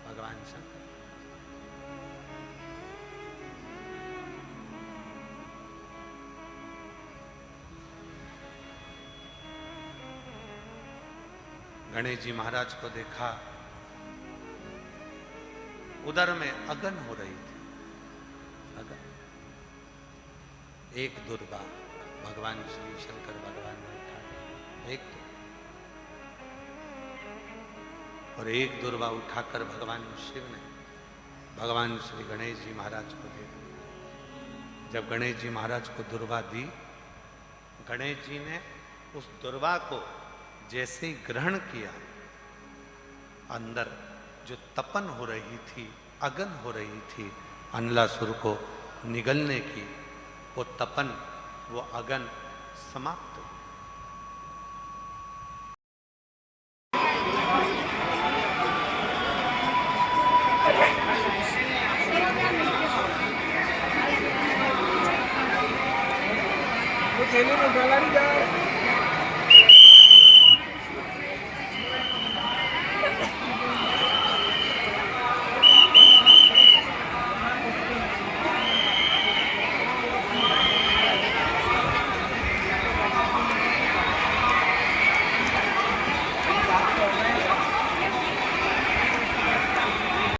भगवान शंकर। गणेश जी महाराज को देखा, उदर में अगन हो रही थी, अगन। एक दुर्गा भगवान श्री शंकर भगवान ने उठा, एक और एक दुर्वा उठाकर भगवान शिव ने भगवान श्री गणेश जी महाराज को दे दी। जब गणेश जी महाराज को दुर्वा दी, गणेश जी ने उस दुर्वा को जैसे ही ग्रहण किया, अंदर जो तपन हो रही थी, अगन हो रही थी अनलासुर को निगलने की, वो तपन, वो अगन समाप्त हो। खेलने में डाला नहीं जा